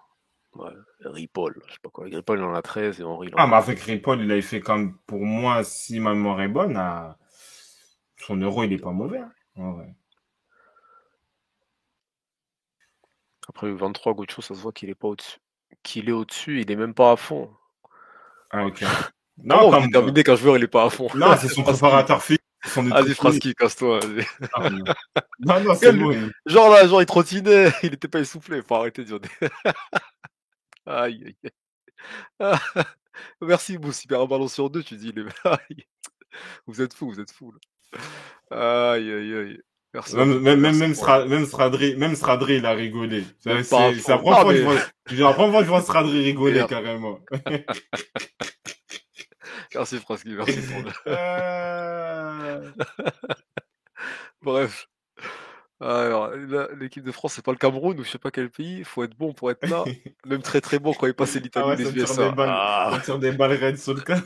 Ouais, Ripoll, je sais pas quoi. Ripoll il en a 13 et Henry il en Ah, a mais 11. avec Ripoll, il avait fait comme, pour moi, si ma mémoire est bonne, son euro, il est pas mauvais, hein. Ouais. Après U23, Gaucho, ça se voit qu'il est pas au-dessus. Qu'il est au-dessus, il est même pas à fond. Ah, ok. Non, Comment vous comme, déterminez qu'un joueur il est pas à fond? non, c'est son Fraski. préparateur physique, c'est son Vas-y, nutritionniste. Fraski, casse-toi. Vas-y. Ah, non, non, non, c'est Quel- bon. Genre là, genre il trottinait, il était pas essoufflé. Faut arrêter de dire des... Aïe, aïe, aïe. Ah, merci, Mousse, il perd un ballon sur deux, tu dis, aïe. Vous êtes fous, là. Aïe, aïe, aïe. Merci en tout cas, merci pour la... Même Stradri, il a rigolé. Même pas à C'est la fond. première Non, fois que mais... la première fois que je vois Stradri rigoler, Merde. carrément. Merci, Fraski, merci pour le... Euh, Bref. Alors, l'équipe de France, c'est pas le Cameroun ou je sais pas quel pays. Il faut être bon pour être là. Même très très bon quand il passait Ah l'Italie ou ouais, les USA. ça Ah, tire des balles raides sur le canon.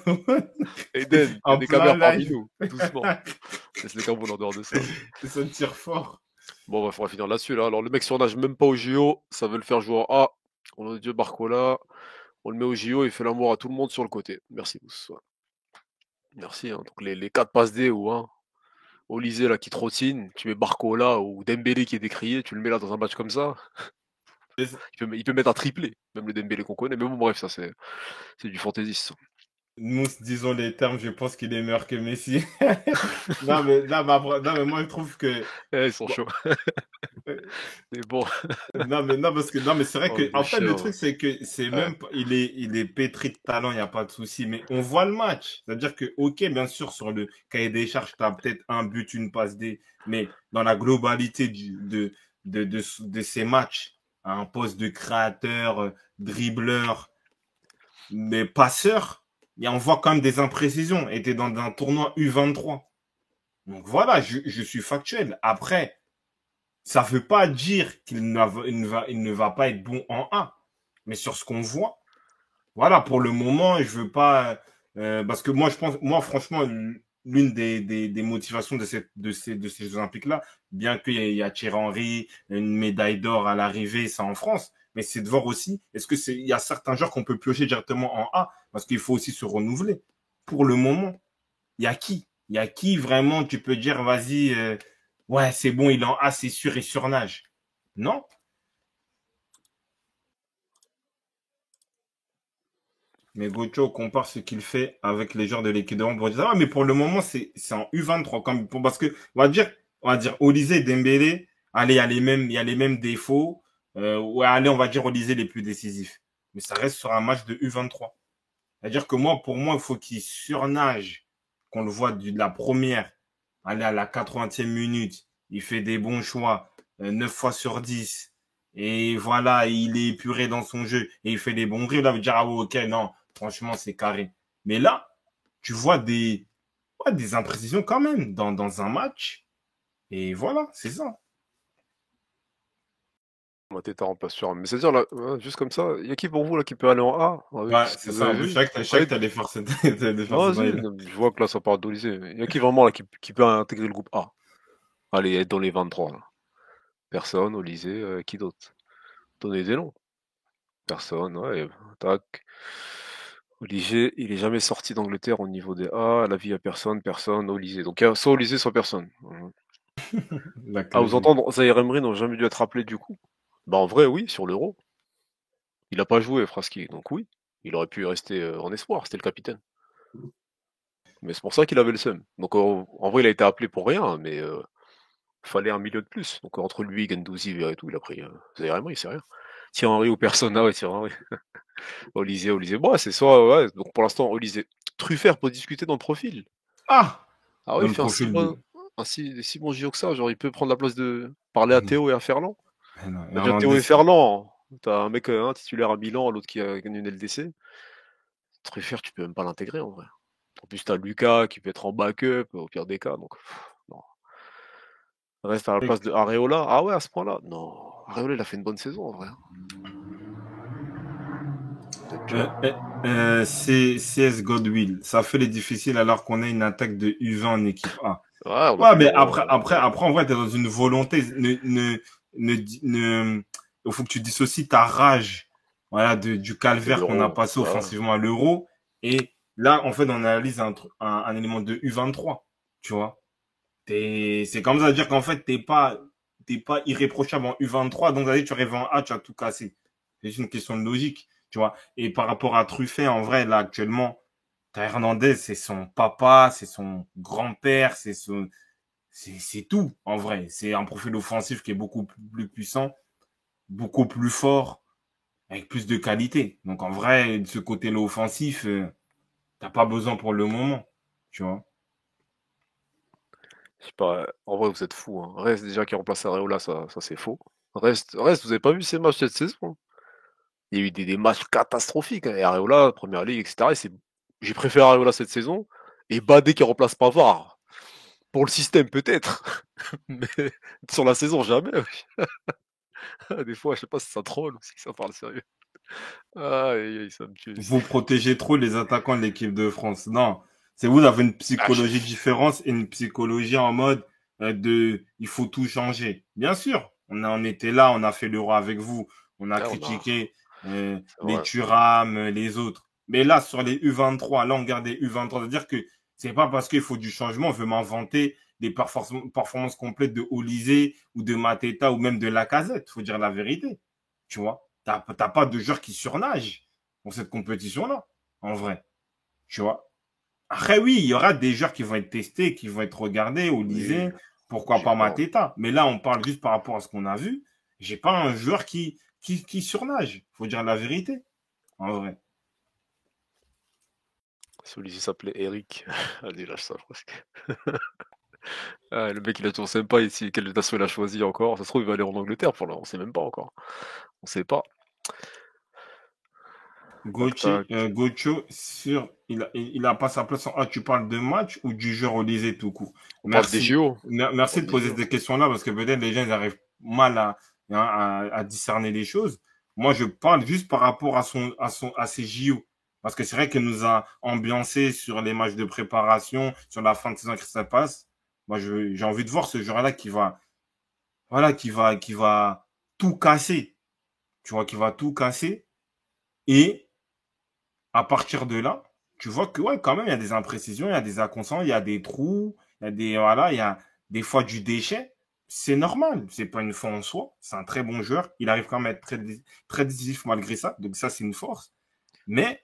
Eden, il y a En des plein caméras parmi live. nous. Doucement. Laisse le Cameroun en dehors de ça. Ça tire fort. Bon, bah, faudra finir là-dessus, là. Alors, le mec surnage même pas au JO. Ça veut le faire jouer en A. On a Dieu Barcola. On le met au JO. Il fait l'amour à tout le monde sur le côté. Merci, Mousse. Ouais. Merci. Hein. Donc, les 4 passes D ou hein, Olysée là qui trottine. Tu mets Barcola ou Dembélé qui est décrié. Tu le mets là dans un match comme ça. Il peut mettre un triplé. Même le Dembélé qu'on connaît. Mais bon, bref, ça, c'est du fantaisiste. Nous, disons les termes, je pense qu'il est meilleur que Messi. Non, mais moi, je trouve que, Eh, ils sont bon, chauds. euh, Mais bon, non, mais c'est vrai oh, que, en fait, le truc, boucheur. c'est que c'est Ouais. même, il est pétri de talent, il n'y a pas de souci, mais on voit le match. C'est-à-dire que, ok, bien sûr, sur le cahier des charges, tu as peut-être un but, une passe D, mais dans la globalité de ces matchs, à un poste de créateur, dribbleur, mais passeur, et on voit quand même des imprécisions. Et t'es dans un tournoi U23. Donc voilà, je suis factuel. Après, ça ne veut pas dire il ne va pas être bon en A. Mais sur ce qu'on voit, voilà, pour le moment, je veux pas. Parce que moi, je pense, moi, franchement, l'une des motivations de ces Jeux Olympiques-là, bien qu'il y a Thierry Henry, une médaille d'or à l'arrivée, ça en France, mais c'est de voir aussi, il y a certains joueurs qu'on peut piocher directement en A, parce qu'il faut aussi se renouveler. Pour le moment, il y a qui? Il y a qui vraiment, tu peux dire, vas-y, ouais, c'est bon, il est en A, c'est sûr, et surnage. Non? Mais Gocho compare ce qu'il fait avec les joueurs de l'équipe de France. On dit, ah, mais pour le moment, c'est en U23. Parce que, on va dire, Olysée et Dembélé, allez, il y a les mêmes défauts. Ouais, allez, on va dire Olysée les plus décisifs. Mais ça reste sur un match de U23. C'est-à-dire que moi, pour moi, il faut qu'il surnage, qu'on le voit de la première, aller à la 80e minute. Il fait des bons choix, 9 fois sur 10. Et voilà, il est épuré dans son jeu et il fait des bons drills. Là, vous dire, ah ouais, ok, non, franchement, c'est carré. Mais là, tu vois ouais, des imprécisions quand même dans un match. Et voilà, c'est ça. Mateta remplace Thuram. Mais c'est-à-dire, là, juste comme ça, il y a qui pour vous là qui peut aller en A avec Ouais, ce que c'est vous avez ça. vu? Je Ouais, savais que t'allais faire t'allais faire non, ce vas-y, bail-là. non, je vois que là ça parle d'Olysée. Il y a qui vraiment là qui peut intégrer le groupe A? Allez, être dans les 23 là. Personne, Olysée, qui d'autre? Donnez des noms. Personne, ouais, tac. Olysée, il est jamais sorti d'Angleterre au niveau des A. À la vie, il y a personne, personne, Olysée. Donc il y a soit Olysée, soit personne. La À vous classique. entendre, Zaïre Emery n'ont jamais dû être appelé du coup. Bah en vrai, oui, sur l'Euro. Il a pas joué, Fraski, donc oui. Il aurait pu rester en espoir, c'était le capitaine. Mais c'est pour ça qu'il avait le seum. Donc en vrai, il a été appelé pour rien, mais fallait un milieu de plus. Donc entre lui, Gendouzi, et tout, il a pris Zaïre Emery, c'est rien. Thierry Henry ou personne, ah ouais, Thierry Henry. Olysée, Olysée. Bon, ouais, c'est soit, ouais, donc pour l'instant, Olysée. Truffert pour discuter dans le profil. Ah! Ah ouais, Dans il le fait profil de. des si bons JO que ça, genre il peut prendre la place de parler à Théo et à Ferland. Non, Déjà Théo Hernandez, et Ferland, t'as un mec un titulaire à Milan, l'autre qui a gagné une LDC. Truffert, tu peux même pas l'intégrer en vrai. En plus, t'as Lucas qui peut être en backup au pire des cas, donc non. Reste à la place de Areola. Ah ouais, à ce point-là? Non. Areola, il a fait une bonne saison en vrai, hein. Peut-être dur. CS Godwill, ça fait les difficiles alors qu'on a une attaque de U20 en équipe A. Ouais, on a Ouais, pu. mais après, en vrai, t'es dans une volonté. Il faut que tu dissocies ta rage, voilà, du De calvaire qu'on a l'euro. passé Bah, offensivement à l'Euro. Et là, en fait, on analyse un élément de U23, tu vois. C'est comme ça, dire qu'en fait, t'es pas irréprochable en U23, donc tu arrives en A, tu as tout cassé. C'est juste une question de logique, tu vois. Et par rapport à Truffet, en vrai, là, actuellement, t'as Hernandez, c'est son papa, c'est son grand-père, c'est tout, en vrai. C'est un profil offensif qui est beaucoup plus puissant, beaucoup plus fort, avec plus de qualité. Donc, en vrai, de ce côté-là offensif, t'as pas besoin pour le moment, tu vois. je sais pas, en vrai, vous êtes fous, hein. Reste déjà qui remplace Areola, ça c'est faux. Reste, vous avez pas vu ces matchs cette saison, hein. Il y a eu des matchs catastrophiques, hein. Et Areola, première ligue, etc. J'ai préféré Areola cette saison et Badé qui remplace Pavard. Pour le système, peut-être. Mais sur la saison, jamais. Des fois, je sais pas si ça troll ou si ça parle sérieux. Aïe, aïe, ça me tue. Vous protégez trop les attaquants de l'équipe de France. Non, c'est vous avez une Ah, je- psychologie différente et une psychologie en mode il faut tout changer. Bien sûr, on était là, on a fait l'Euro avec vous, on a Ouais, critiqué c'est les vrai. Thuram, les autres. Mais là, sur les U23, là, on garde les U23. C'est-à-dire que c'est pas parce qu'il faut du changement, on veut m'inventer des performances complètes de Olysée ou de Mateta ou même de Lacazette. Faut dire la vérité. Tu vois, t'as pas de joueurs qui surnagent pour cette compétition-là, en vrai. Tu vois. Après, oui, il y aura des joueurs qui vont être testés, qui vont être regardés au Oui, lycée, pourquoi j'ai pas pas. Mateta. Mais là, on parle juste par rapport à ce qu'on a vu. J'ai pas un joueur qui surnage. Faut dire la vérité, en vrai. Celui-ci s'appelait Eric. Allez, lâche ça presque. Ah, le mec, il a toujours sympa ici. Quelle nation il a choisi encore? Ça se trouve, il va aller en Angleterre pour là. On sait même pas encore. On sait pas. Tac, tac. Gocho sur il a pas sa place en A. Tu parles de match ou du jeu relisé tout court? On parle des Merci. JO. On Merci parle de des poser JO. ces questions-là parce que peut-être les gens ils arrivent mal à discerner les choses. Moi, je parle juste par rapport à ses JO. Parce que c'est vrai qu'il nous a ambiancé sur les matchs de préparation, sur la fin de saison que ça passe. Moi, j'ai envie de voir ce joueur-là voilà, qui va tout casser. Tu vois, qui va tout casser. Et à partir de là, tu vois que ouais, quand même, il y a des imprécisions, il y a des inconscients, il y a des trous, il y a voilà, il y a des fois du déchet. C'est normal, c'est pas une fin en soi. C'est un très bon joueur. Il arrive quand même à être très décisif malgré ça. Donc ça, c'est une force. Mais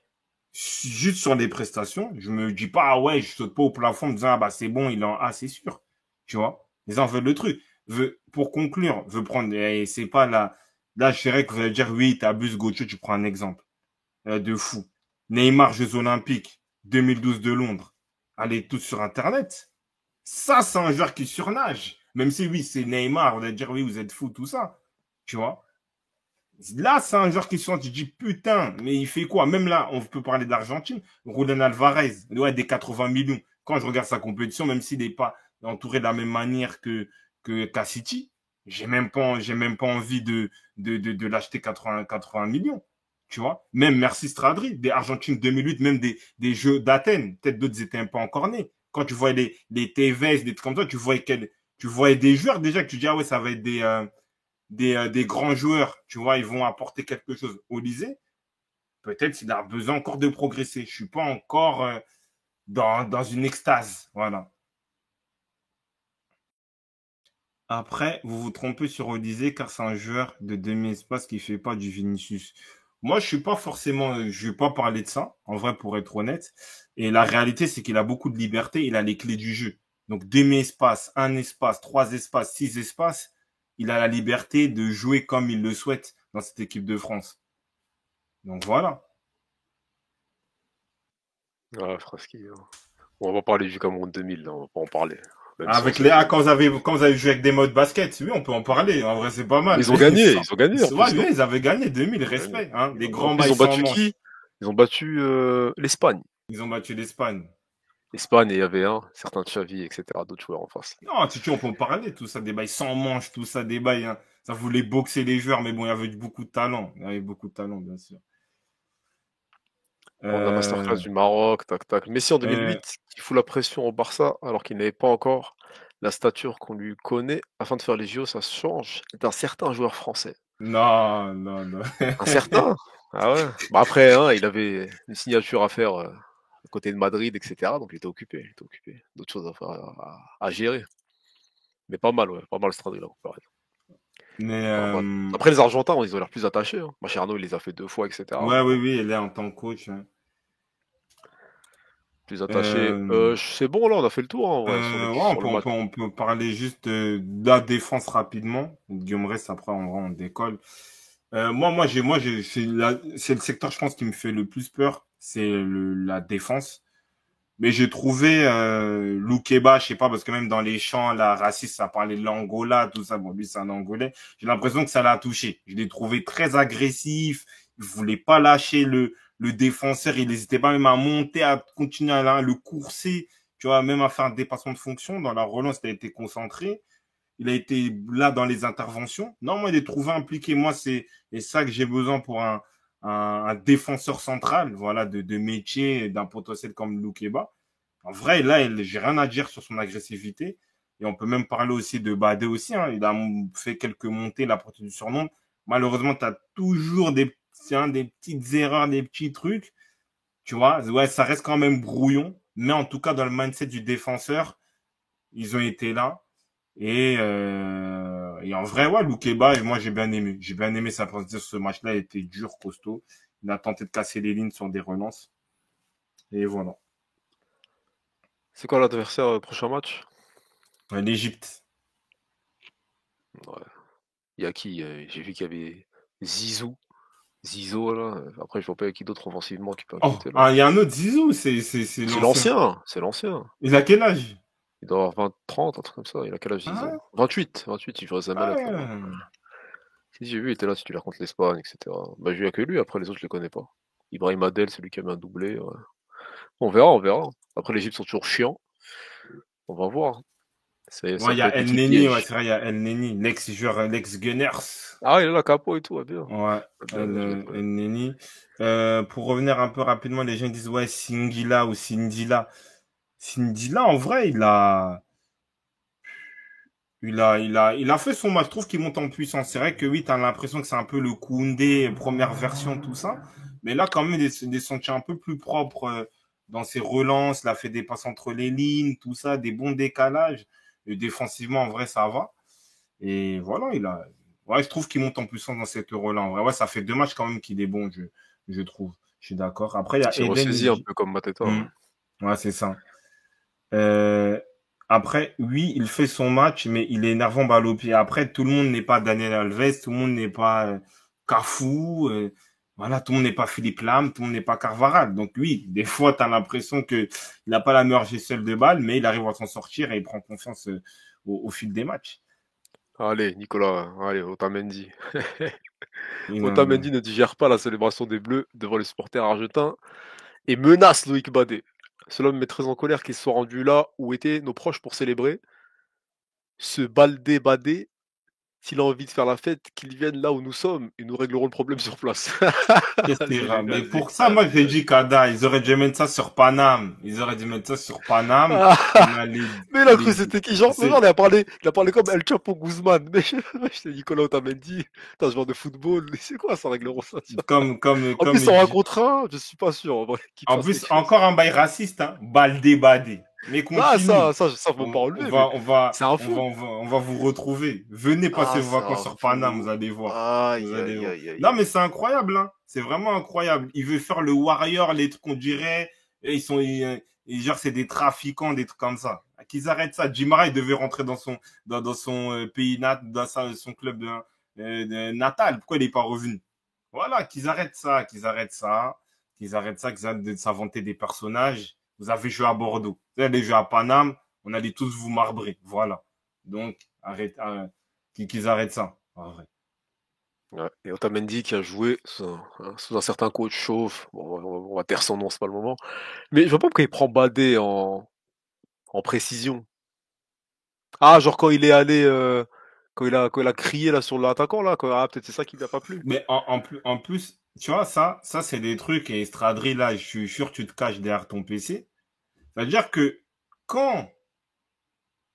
juste sur les prestations, je me dis pas, ah ouais, je saute pas au plafond en me disant, ah bah c'est bon, il est en A, c'est sûr. Tu vois? Les gens veulent le truc. Pour conclure, veut prendre, et c'est pas là, je dirais que vous allez dire, oui, t'abuses, Gauthier, tu prends un exemple de fou. Neymar, Jeux Olympiques, 2012 de Londres. Allez tous sur Internet. Ça, c'est un joueur qui surnage. Même si, oui, c'est Neymar, on va dire, oui, vous êtes fou, tout ça. Tu vois? Là, c'est un joueur qui surnage. Tu dis, putain, mais il fait quoi? Même là, on peut parler d'Argentine. Julian Alvarez, ouais, des 80 millions. Quand je regarde sa compétition, même s'il n'est pas entouré de la même manière qu'à City, j'ai même pas envie de l'acheter 80 millions. Tu vois? Même Merci Stradri, des Argentines 2008, même des Jeux d'Athènes. Peut-être d'autres étaient un peu encore nés. Quand tu vois les Tevez, des trucs comme ça, tu voyais des joueurs déjà que tu dis, ah ouais, ça va être des grands joueurs, tu vois, ils vont apporter quelque chose au lycée. Peut-être qu'il a besoin encore de progresser. Je suis pas encore dans une extase. Voilà. Après, vous vous trompez sur Olysée car c'est un joueur de demi-espace qui fait pas du Vinicius. Moi, je suis pas forcément, je vais pas parler de ça, en vrai, pour être honnête. Et la réalité, c'est qu'il a beaucoup de liberté, il a les clés du jeu. Donc, demi-espace, un espace, trois espaces, six espaces, il a la liberté de jouer comme il le souhaite dans cette équipe de France. Donc, voilà. Ah, Fraski, hein. On va pas parler du Cameroun 2000, là, on va pas en parler. Même si on Avec sait que. quand vous avez joué avec des modes basket, oui, on peut en parler. En vrai, c'est pas Mais mal. ils ont gagné en Ouais, plus, oui, non? ils avaient gagné 2000, Ils ont gagné. respect, hein. Des En grands plus, ils bails ont sans battu manche. qui? Ils ont battu l'Espagne. Ils ont battu l'Espagne. L'Espagne, et il y avait un certain Xavi, etc. D'autres joueurs en face. Non, tu on peut en parler, tout ça, des bails sans manche, tout ça, des bails, hein. Ça voulait boxer les joueurs, mais bon, il y avait beaucoup de talent. Il y avait beaucoup de talent, bien sûr. On a masterclass Euh, du Maroc, tac tac. Messi en euh, 2008, qui fout la pression au Barça alors qu'il n'avait pas encore la stature qu'on lui connaît. Afin de faire les JO, ça change d'un certain joueur français. non, non, non. Un certain? Ah ouais. Bah après, hein, il avait une signature à faire à côté de Madrid, etc. Donc il était occupé, il était occupé. D'autres choses à faire, à gérer. Mais pas mal, ouais. Pas mal Stradé là, comparé. Mais, Pas mal. Après, les Argentins, ils ont l'air plus attachés, hein. Mascherano, il les a fait 2 fois, etc. ouais, oui, oui, elle est en tant que coach, hein. Plus attachés. Euh, C'est bon, là, on a fait le tour, hein, en vrai, sur ouais, sur le match. on peut parler juste de la défense rapidement. Guillaume Rest, après, on décolle. C'est le secteur, je pense, qui me fait le plus peur. C'est la défense. Mais j'ai trouvé Loukeba, je sais pas, parce que même dans les chants, la raciste, ça parlait de l'Angola, tout ça. Bon, lui, c'est un Angolais. J'ai l'impression que ça l'a touché. Je l'ai trouvé très agressif. Il voulait pas lâcher le défenseur. Il n'hésitait pas même à monter, à continuer à le courser. Tu vois, même à faire un dépassement de fonction. Dans la relance, il a été concentré. Il a été là dans les interventions. Non, moi, il est trouvé impliqué. Moi, c'est ça que j'ai besoin pour un défenseur central, voilà, de métier, d'un potentiel comme Loukeba. En vrai, là, j'ai rien à dire sur son agressivité. Et on peut même parler aussi de Badé aussi, hein. Il a fait quelques montées, la portée du surnom. Malheureusement, tu as toujours des petites erreurs, des petits trucs. Tu vois, ouais, ça reste quand même brouillon. Mais en tout cas, dans le mindset du défenseur, ils ont été là. Et en vrai, ouais, Loukeba, moi j'ai bien aimé. J'ai bien aimé sa présentation sur ce match-là, il était dur, costaud. Il a tenté de casser les lignes sur des relances. Et voilà. C'est quoi l'adversaire prochain match? L'Égypte. Ouais. Il y a qui? J'ai vu qu'il y avait Zizou. Zizo, là. Après, je vois pas il y a qui d'autre offensivement qui peut Oh, inquiéter, là. ah, il y a un autre Zizou, c'est C'est l'ancien. l'ancien, c'est l'ancien. Il a quel âge? Il doit avoir 20, 30, un truc comme ça. Il a quel âge, Ah, Zizo? 28, 28, il jouera Zamalek là-bas. ouais. Si, j'ai vu, il était là titulaire contre l'Espagne, etc. Bah, j'ai vu que lui, après les autres, je les connais pas. Ibrahim Adel, celui qui a mis un doublé, ouais. On verra, on verra. Après, l'Égypte sont toujours chiants. On va voir. Ça Ouais, il y peut a être El l'équipe Neni, ouais, piège. c'est vrai, il y a El Neni, l'ex-joueur, l'ex-Gunners. Ah, il est là, Capo et tout, ouais, bien. Ouais, Ouais, bien, bien joué. Ouais. El Neni. Pour revenir un peu rapidement, les gens disent, ouais, Singila ou Sindila. Sindila, en vrai, il a fait son match. Je trouve qu'il monte en puissance. C'est vrai que oui, t'as l'impression que c'est un peu le Koundé, première version, tout ça. Mais là, quand même, des sentiers un peu plus propres dans ses relances. Il a fait des passes entre les lignes, tout ça, des bons décalages. Et défensivement, en vrai, ça va. Et voilà, ouais, je trouve qu'il monte en puissance dans cette Euro-là. En vrai, ouais, ça fait 2 matchs quand même qu'il est bon, je trouve. Je suis d'accord. Après, il y Il a s'est Eden. ressaisi un peu comme Mateta. Hmm. Ouais. Ouais, c'est ça. Euh, Après, oui, il fait son match, mais il est énervant balle au pied. Après, tout le monde n'est pas Daniel Alves, tout le monde n'est pas Cafu, voilà, tout le monde n'est pas Philippe Lam, tout le monde n'est pas Carvajal. Donc oui, des fois, tu as l'impression que il n'a pas la meilleure gestion de balle, mais il arrive à s'en sortir et il prend confiance au fil des matchs. Allez, Nicolas, allez, Otamendi. Et, Otamendi ne digère pas la célébration des Bleus devant les supporters argentins et menace Loïc Badé. Cela me met très en colère qu'ils soient rendus là où étaient nos proches pour célébrer. Ce Baldé Badé, s'il a envie de faire la fête, qu'il vienne là où nous sommes et nous réglerons le problème sur place. J'ai etc. les Mais gaz, j'ai pour ça, moi, éclaté. j'ai dit Kada, ils auraient dû mettre ça sur Paname. Ils auraient dû mettre ça sur Paname. Ah, On a les, mais il a cru les, que c'était qui? Genre, c'est, il a parlé comme El Chapo Guzman. Mais j'étais Nicolas Otamendi, t'es un joueur de football. Mais c'est quoi ça, régleront ça, tu vois? En plus, en un contre un, je suis pas sûr en vrai, qu'il en fasse plus, quelque chose. encore un bail raciste, hein. Baldé badé. Mais Ah, continue. ça faut pas On enlever, mais va, on va, c'est un on va, fou. on va vous retrouver. Venez passer Ah, vos c'est vacances un sur Paname, vous fou. allez voir. Vous Aïe, allez aïe, voir. aïe, aïe, Non, mais aïe. c'est incroyable, hein. C'est vraiment incroyable. Il veut faire le warrior, les trucs qu'on dirait. Et genre, c'est des trafiquants, des trucs comme ça. Qu'ils arrêtent ça. Jimara, il devait rentrer dans son pays son club de natal. Pourquoi il est pas revenu? Voilà, qu'ils arrêtent ça, qu'ils arrêtent de s'inventer des personnages. Vous avez joué à Bordeaux, vous allez jouer à Paname, on allait tous vous marbrer. Voilà. Donc, qu'ils arrêtent ça. En vrai. Ouais. Et Otamendi qui a joué sous un certain coach chauve. Bon, on va taire son nom, c'est pas le moment. Mais je vois pas pourquoi il prend Badé en précision. Ah, genre quand il est allé, quand il a crié là sur l'attaquant là, ah, peut-être c'est ça qui lui a pas plu. Mais en plus, tu vois, ça c'est des trucs, et Estradri, là, je suis sûr que tu te caches derrière ton PC. C'est-à-dire que quand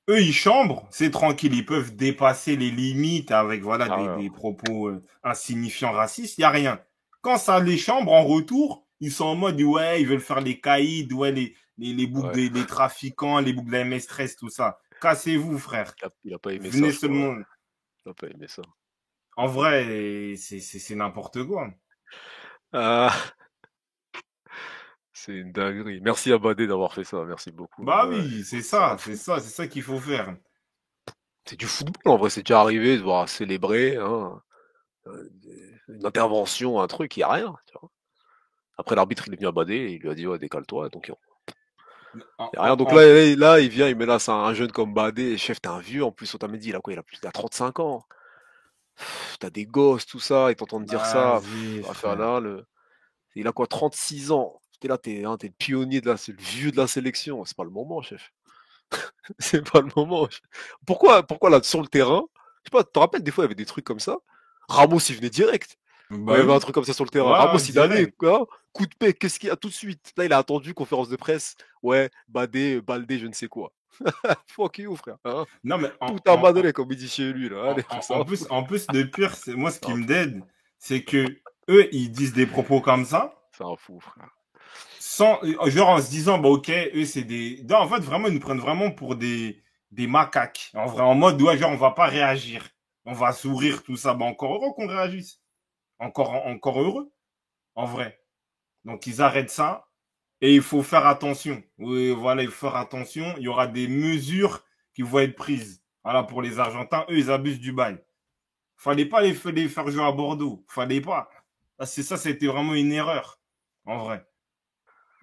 eux, ils chambrent, c'est tranquille, ils peuvent dépasser les limites avec voilà Ah ouais, des propos insignifiants racistes, il y a rien. Quand ça les chambre en retour, ils sont en mode ouais, ils veulent faire les caïds, ouais, les boucs ouais. des trafiquants, les boucs de la MS-13, tout ça. Cassez-vous, frère. Il a pas aimé ça, Venez je crois. seulement. Il a pas aimé ça. En vrai, c'est n'importe quoi. Ah, c'est une dinguerie. Merci à Badé d'avoir fait ça, merci beaucoup. Mais Bah ouais, oui, c'est un fou. c'est ça qu'il faut faire. C'est du football en vrai, c'est déjà arrivé de voir célébrer hein, une intervention, un truc, il y a rien. Tu vois. Après l'arbitre il est venu à Badé et il lui a dit ouais décale-toi, donc En, il y a rien. en, Donc en, là il vient, il menace un jeune comme Badé, chef t'es un vieux en plus, Otamendi il a quoi? Il a 35 ans. T'as des gosses, tout ça, ils t'entendent dire ça, Vas-y, à faire frère. là, il a quoi, 36 ans. T'es là, t'es le pionnier de c'est le vieux de la sélection. C'est pas le moment, chef. C'est pas le moment. Pourquoi là, sur le terrain, je sais pas, tu te rappelles, des fois, il y avait des trucs comme ça. Ramos, il venait direct. Quand il y Bah avait un oui. truc comme ça sur le terrain, Ramos, Ouais, il allait, direct. quoi. Coup de paix, qu'est-ce qu'il y a tout de suite? Là, il a attendu, conférence de presse. Ouais, Badé, Baldé, je ne sais quoi. Fuck you, frère. Hein. Non, mais Puta madre, comme il dit chez lui, là. Allez, frère, ça va foutre. en plus, le pire, c'est moi ce C'est qui un me fou. dead, c'est que eux, ils disent des propos comme ça, C'est un fou, frère. sans, genre en se disant, bah ok, eux c'est des. Non, en fait, vraiment, ils nous prennent vraiment pour des macaques. En vrai, en mode, ouais, genre, on va pas réagir. On va sourire, tout ça. Bah encore heureux qu'on réagisse. Encore heureux, en vrai. Donc ils arrêtent ça. Et il faut faire attention. Oui, voilà, il faut faire attention. Il y aura des mesures qui vont être prises. Voilà, pour les Argentins, eux, ils abusent du bail. Fallait pas les faire jouer à Bordeaux. Fallait pas. C'était vraiment une erreur. En vrai.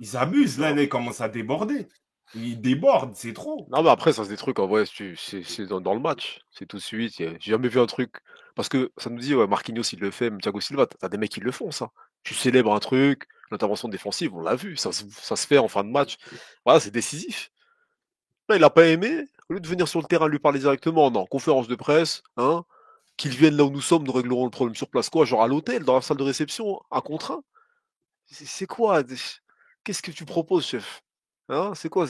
Ils abusent, là, Non. ils commencent à déborder. Ils débordent, c'est trop. Non, mais après, ça, c'est des trucs, en vrai, c'est dans le match. C'est tout de suite. J'ai jamais vu un truc. Parce que ça nous dit, ouais, Marquinhos, il le fait, mais Thiago Silva, t'as des mecs qui le font, ça. Tu célèbres un truc, l'intervention défensive, on l'a vu, ça se fait en fin de match. Voilà, c'est décisif. Là, il a pas aimé, au lieu de venir sur le terrain lui parler directement, non, conférence de presse, hein, qu'ils viennent là où nous sommes, nous réglerons le problème sur place. Quoi, genre à l'hôtel, dans la salle de réception, un contre un? C'est quoi? Qu'est-ce que tu proposes, chef? Hein, c'est quoi?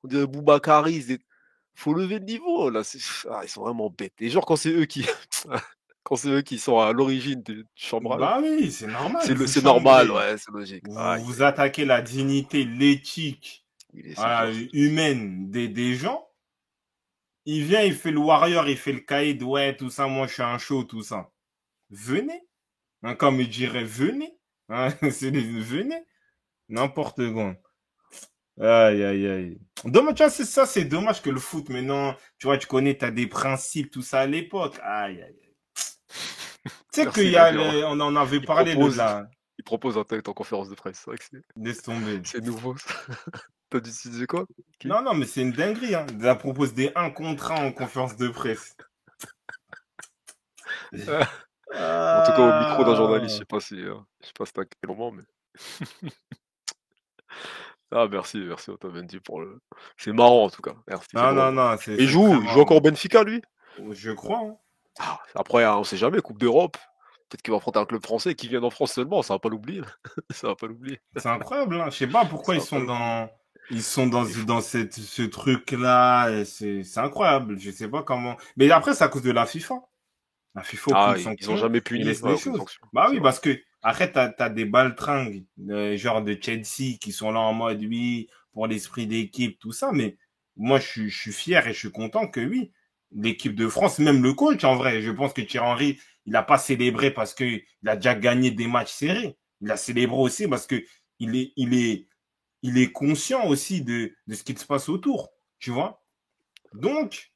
On dirait Boubacari, faut lever le niveau, là. Ils sont vraiment bêtes. Et genre, quand c'est eux qui, quand c'est eux qui sont à l'origine du chambrage, Bah oui, c'est normal, vous c'est normal, chambrez. ouais, c'est logique. Vous, Aïe, vous aïe, aïe. attaquez la dignité, l'éthique, C'est dur, voilà, c'est dur. humaine des gens. Il vient, il fait le warrior, il fait le caïd, ouais, tout ça, moi je suis un show, tout ça. Venez, hein, comme il dirait, venez. Hein, venez, n'importe quoi. Aïe, aïe, aïe. Dommage, tu vois, c'est ça, c'est dommage que le foot, maintenant, tu vois, tu connais, t'as des principes, tout ça à l'époque. Aïe, aïe, aïe. Tu sais qu'il Merci y a, d'ailleurs. on en avait Il parlé de propose, la, il propose un texte en conférence de presse. C'est vrai que laisse tomber. c'est nouveau, ça. T'as dit, tu disais quoi? Qui? Non, non, mais c'est une dinguerie, hein. Elle propose des 1 contre 1 en conférence de presse. En tout cas, au micro d'un journaliste, Ah. je sais pas si t'as quel moment, mais. Ah, merci Otamendi pour le. C'est marrant en tout cas. Merci, c'est Non, drôle. non, non, Et c'est très il joue encore marrant. au Benfica, lui? Je crois, hein. Ah, après, hein, on sait jamais, Coupe d'Europe. Peut-être qu'il va affronter un club français qui vient en France seulement, ça va pas l'oublier. Ça va pas l'oublier. C'est incroyable, hein. Je sais pas pourquoi Ça va pas l'oublier. ils sont dans, Il est fou. dans ce truc-là. Et c'est incroyable. Je sais pas comment. Mais après, c'est à cause de la FIFA. La FIFA, Ah, aucune ils ont sanction. jamais Il puni, laisse ouais, les aucune choses. sanction. Bah C'est oui, vrai. parce que, après, t'as des baltringues, genre de Chelsea, qui sont là en mode, oui, pour l'esprit d'équipe, tout ça. Mais moi, je suis fier et je suis content que oui, l'équipe de France, même le coach, en vrai, je pense que Thierry Henry, il a pas célébré parce que il a déjà gagné des matchs serrés. Il a célébré aussi parce que il est, il est, il est conscient aussi de ce qui se passe autour, tu vois. Donc,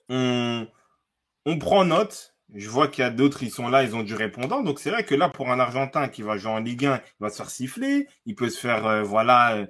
on, on prend note. Je vois qu'il y a d'autres, ils sont là, ils ont du répondant. Donc c'est vrai que là, pour un Argentin qui va jouer en Ligue 1, il va se faire siffler, il peut se faire, voilà,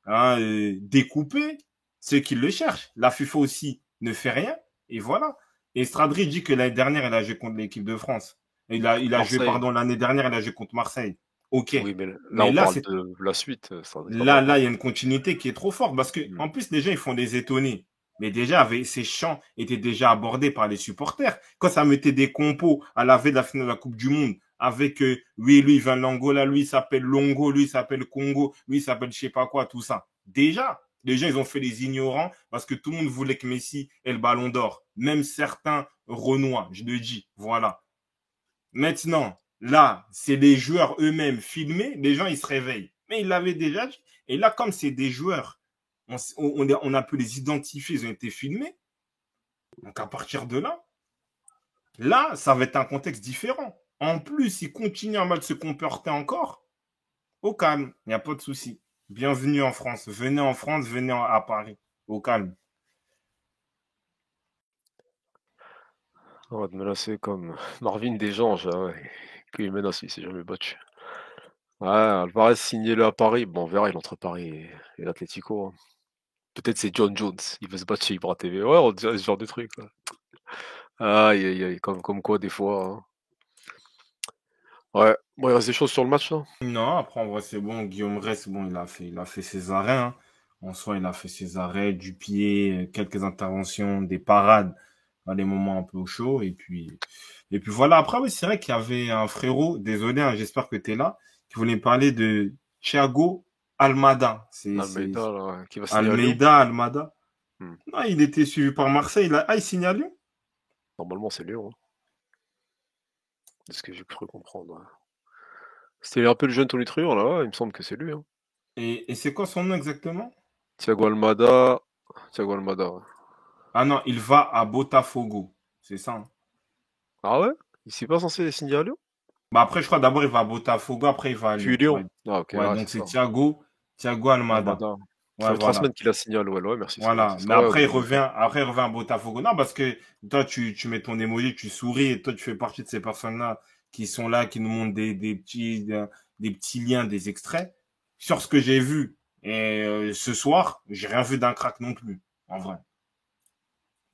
hein, découper. Ceux qui le cherchent. La FIFA aussi ne fait rien. Et voilà. Et Stradri dit que l'année dernière, il a joué contre l'équipe de France. Il a joué, Marseille. pardon, l'année dernière, il a joué contre Marseille. Ok. Oui, mais là, Mais on là, parle c'est de la suite. Ça va là, pas. il y a une continuité qui est trop forte parce que, Hmm. en plus, les gens, ils font des étonnés. Mais déjà, ces chants étaient déjà abordés par les supporters. Quand ça mettait des compos à la veille de la finale de la Coupe du Monde, avec, oui, lui, il vient d'Angola, lui, il s'appelle Longo, lui, il s'appelle Congo, lui, il s'appelle je sais pas quoi, tout ça. Déjà, les gens, ils ont fait les ignorants parce que tout le monde voulait que Messi ait le ballon d'or. Même certains Renois, je le dis. Voilà. Maintenant, là, c'est les joueurs eux-mêmes filmés, les gens, ils se réveillent. Mais ils l'avaient déjà dit. Et là, comme c'est des joueurs, on a pu les identifier, ils ont été filmés. Donc, à partir de là, là, ça va être un contexte différent. En plus, ils continuent à mal se comporter encore. Au calme, il n'y a pas de souci. Bienvenue en France. Venez en France, venez à Paris. Au calme. On va te menacer comme Marvin Desjanges, ah ouais, qu'il menace, il s'est jamais battu. Ouais, Alvarez signé-le à Paris. Bon, on verra, il entre Paris et l'Atlético, hein. Peut-être c'est John Jones, il veut se battre chez Ibra TV. Ouais, on dirait ce genre de truc, là. Aïe, aïe, aïe, comme quoi, des fois, hein. Ouais, bon, il reste des choses sur le match, là. Non, après, en vrai, c'est bon. Guillaume Rest, bon, il a fait ses arrêts, hein. En soi, il a fait ses arrêts, du pied, quelques interventions, des parades dans les moments un peu chauds. Et puis voilà. Après, oui, c'est vrai qu'il y avait un frérot, désolé, hein, j'espère que tu es là, qui voulait parler de Thiago Almada. C'est Almeida, là, ouais, qui va signer à Lyon. Almeida, Almada. Hmm. Non, il était suivi par Marseille. Il signe à Lyon. Normalement, c'est Lyon, hein, c'est ce que j'ai cru comprendre, ouais. C'était un peu le jeune tonitruant, là, ouais, il me semble que c'est lui, hein. Et c'est quoi son nom exactement? Thiago Almada. Thiago Almada, ouais. Ah non, il va à Botafogo. C'est ça, hein. Ah ouais? Il s'est pas censé signer à Lyon? Bah après, je crois d'abord il va à Botafogo, après il va à Puis Lyon. Ouais, Lyon. Ah, ok, ouais, ouais, donc c'est c'est ça. Thiago Almada. Almada. Ça Ouais, fait 3 voilà. semaines qu'il a signé à l'OL, ouais, merci, Voilà. c'est Mais ça, ouais, au après, début. après, il revient à Botafogo. Non, parce que toi, tu mets ton emoji, tu souris, et toi, tu fais partie de ces personnes-là qui sont là, qui nous montrent des petits liens, des extraits. Sur ce que j'ai vu, et ce soir, j'ai rien vu d'un crack non plus, en vrai.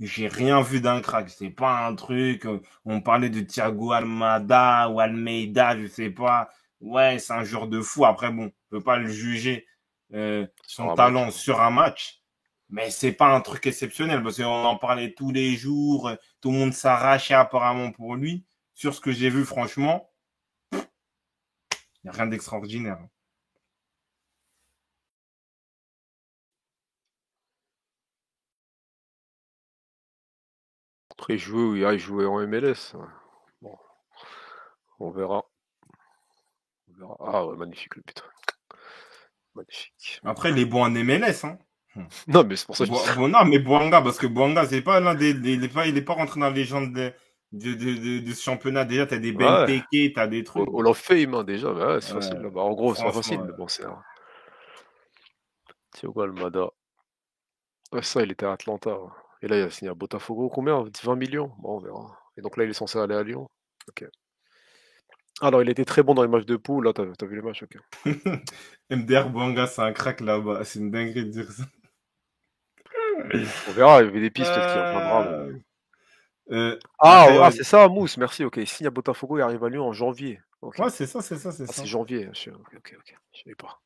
J'ai rien vu d'un crack. C'est pas un truc. On parlait de Thiago Almada ou Almeida, je sais pas. ouais, c'est un joueur de fou. Après, bon, on peut pas le juger Sur son un match. talent sur un match. Mais c'est pas un truc exceptionnel parce qu'on en parlait tous les jours. Tout le monde s'arrachait apparemment pour lui. Sur ce que j'ai vu, franchement, il n'y a rien d'extraordinaire. Après, il jouait en MLS. Ouais. Bon, on verra. On verra. Ah ouais, magnifique le but. Magnifique. Après, les bons en MLS, hein. Non, mais c'est pour ça que je dis ça. Bon, non, mais Boanga, parce que Boanga, c'est pas l'un il est pas rentré dans la légende de ce championnat. Déjà, t'as des Ouais, Benteke, t'as des trucs. Hall of Fame, hein, déjà. Bah ouais, c'est facile. Euh, Là. Bah, en gros, c'est pas facile, franchement, mais bon, c'est un Thiago Almada. Ouais, ça, il était à Atlanta. Ouais. Et là, il a signé à Botafogo. Combien? 20 millions? Bon, on verra. Et donc là, il est censé aller à Lyon. Ok. Alors, il était très bon dans les matchs de poule. Là, t'as vu les matchs? Ok. MDR Boanga, c'est un crack là-bas. C'est une dinguerie de dire ça. On verra. Il y avait des pistes, peut-être qu'il reviendra. Mais... Euh, Ah, après, ah c'est ça, Mousse. Merci. Ok. Il signe à Botafogo. Il arrive à Lyon en janvier. Ok. ouais, c'est ça, c'est ça, c'est Ah, c'est ça. janvier. Ok, ok, ok. Je savais pas.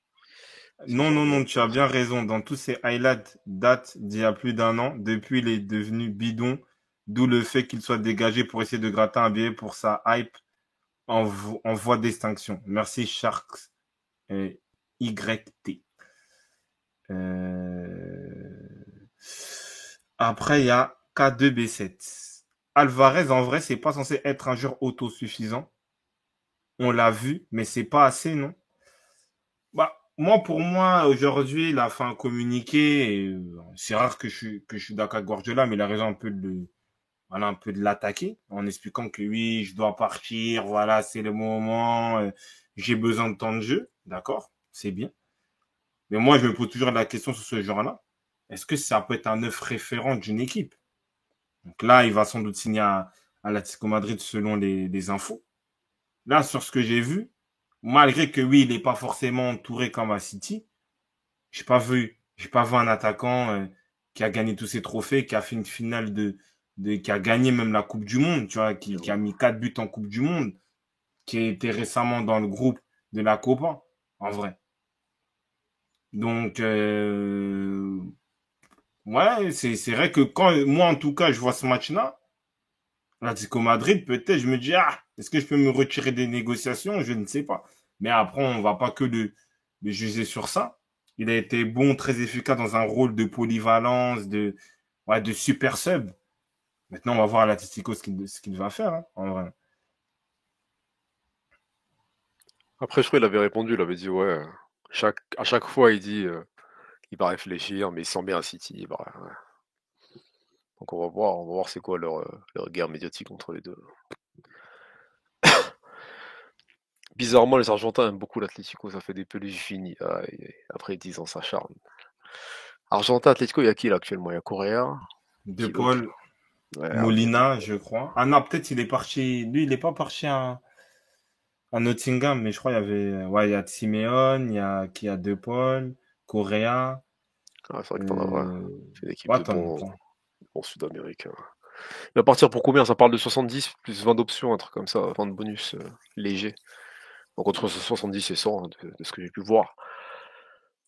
C'est Non, non, janvier. non, Ok. tu as bien raison. Dans tous ces highlights datent d'il y a plus d'un an. Depuis, il est devenu bidon. D'où le fait qu'il soit dégagé pour essayer de gratter un billet pour sa hype en voie d'extinction. Merci Sharks YT. Euh, Après, il y a K2B7. Alvarez, en vrai, c'est pas censé être un joueur autosuffisant. On l'a vu, mais c'est pas assez, non? Bah, moi, pour moi, aujourd'hui, il a fait un communiqué. C'est rare que je suis d'accord avec Guardiola, mais il a raison voilà, un peu de l'attaquer en expliquant que oui, je dois partir, voilà, c'est le moment, j'ai besoin de temps de jeu. D'accord, c'est bien. Mais moi, je me pose toujours la question sur ce genre-là. Est-ce que ça peut être un neuf référent d'une équipe? Donc là, il va sans doute signer à l'Atlético Madrid selon les infos. Là, sur ce que j'ai vu, malgré que oui, il n'est pas forcément entouré comme à City, j'ai pas vu un attaquant qui a gagné tous ses trophées, qui a fait une finale qui a gagné même la Coupe du Monde, tu vois, qui a mis 4 buts en Coupe du Monde, qui a été récemment dans le groupe de la Copa, en vrai. Donc, ouais, c'est vrai que quand moi, en tout cas, je vois ce match-là, l'Atlético Madrid, peut-être, je me dis, ah, est-ce que je peux me retirer des négociations? Je ne sais pas. Mais après, on va pas que le juger sur ça. Il a été bon, très efficace dans un rôle de polyvalence, ouais, de super sub. Maintenant, on va voir à l'Atlético ce qu'il va faire, hein, en vrai. Après, je crois qu'il avait répondu. Il avait dit, ouais. À chaque fois, il dit, il va réfléchir, mais il sent bien à City. Bah, ouais. Donc on va voir c'est quoi leur guerre médiatique entre les deux. Bizarrement, les Argentins aiment beaucoup l'Atlético, ça fait des peluches finies. Ah, et après 10 ans, ça charme. Argentin, Atlético, il y a qui là actuellement? Il y a Correa, De qui d'autre? Paul, Ouais, ah oui, il y a De Molina, Paul. je crois. Ah non, peut-être il est parti. Lui, il n'est pas parti à Nottingham, mais je crois qu'il y avait. Ouais, il y a Simeone, il y a De Paul, Correa. Ah, c'est vrai que t'en as, ouais. Euh... C'est une équipe Ouais, de bons, attends. bons Sud-Américains. Il va partir pour combien? Ça parle de 70 plus 20 d'options, un truc comme ça, 20 de bonus léger. Donc entre 70 et 100, hein, de ce que j'ai pu voir.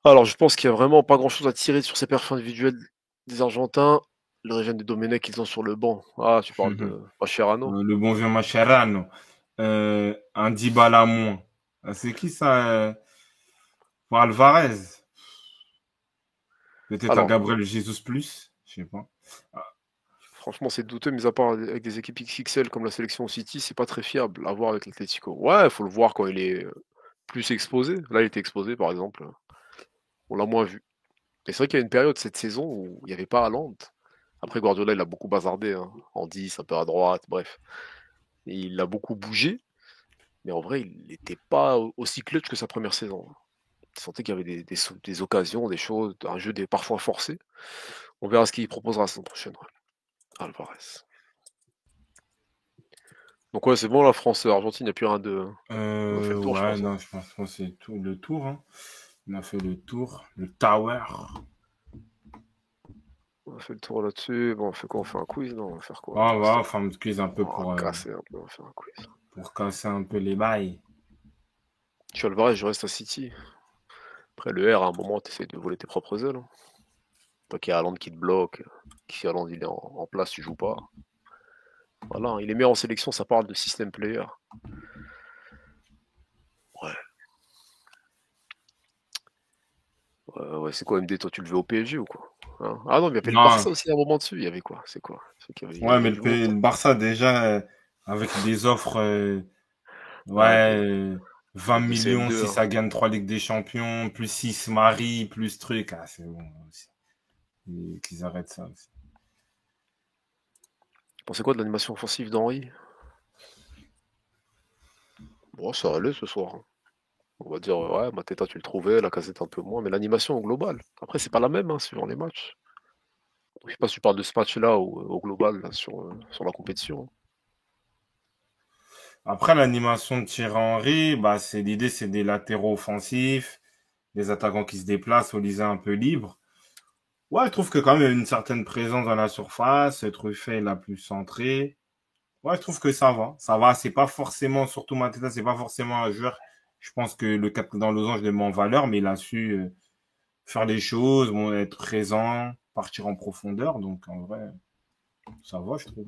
Alors, je pense qu'il y a vraiment pas grand-chose à tirer sur ces perfs individuels des Argentins. Le régime de Domenech qu'ils ont sur le banc. Ah, tu parles de Mascherano? Le bon vieux Mascherano. Un Dybala moins. Ah, c'est qui ça pour Alvarez. Peut-être un Alors, Gabriel Jesus plus. Je sais pas. Ah, franchement, c'est douteux, mais à part avec des équipes XXL comme la sélection City, c'est pas très fiable à voir avec l'Atlético. Ouais, il faut le voir quand il est plus exposé. Là, il était exposé, par exemple. On l'a moins vu. Et c'est vrai qu'il y a une période cette saison où il n'y avait pas Haaland. Après, Guardiola, il a beaucoup bazardé, hein, en 10, un peu à droite, bref. Et il a beaucoup bougé, mais en vrai, il n'était pas aussi clutch que sa première saison. Tu sentais qu'il y avait des occasions, des choses, un jeu parfois forcé. On verra ce qu'il proposera la saison prochaine. Ouais. Alvarez. Donc ouais, c'est bon, la France, Argentine, il n'y a plus rien de... On a fait le tour, je Ouais, pense. Hein. non, je pense que c'est tout le tour. Hein. On a fait le tour. Le Tower. On a fait le tour là-dessus. Bon, on fait quoi? On fait un quiz? Non, on va faire quoi Ah, pour voilà, l'instant? enfin, on quiz un peu On va casser un peu, on va faire un quiz. pour casser un peu les bails. Tu Alvarez, je reste à City. Après, le R, à un moment, tu essaies de voler tes propres ailes, hein. Toi qui a Haaland qui te bloque, qui Haaland il est en place, tu joues pas. Voilà, il est meilleur en sélection, ça parle de system player. Ouais, ouais, c'est quoi MD, toi tu le veux au PSG ou quoi? Hein, ah non, mais il y avait le Barça Non, aussi à un moment dessus, il y avait quoi? C'est quoi? C'est qu'il y avait, ouais, il y a mais du monde. Le Barça, déjà, avec des offres, Ah, ouais, 20 de millions CM2, si hein. ça gagne 3 Ligues des Champions, plus 6 Marie, plus truc. Ah, c'est bon aussi. Et qu'ils arrêtent ça aussi. Tu pensais quoi de l'animation offensive d'Henry? Bon, ça allait ce soir, hein. On va dire, ouais, Mateta tu le trouvais, la casette un peu moins, mais l'animation au global. Après, c'est pas la même, hein, suivant les matchs. Je sais pas si tu parles de ce match-là ou au global, là, sur la compétition. Après, l'animation de Thierry Henry, bah, l'idée, c'est des latéraux offensifs, des attaquants qui se déplacent au lisant un peu libre. Ouais, je trouve que quand même, il y a une certaine présence dans la surface. Truffet est la plus centrée. Ouais, je trouve que ça va. Ça va. C'est pas forcément, surtout Mateta, c'est pas forcément un joueur. Je pense que le 4 dans losange le met en valeur, mais il a su faire les choses, bon, être présent, partir en profondeur. Donc, en vrai, ça va, je trouve.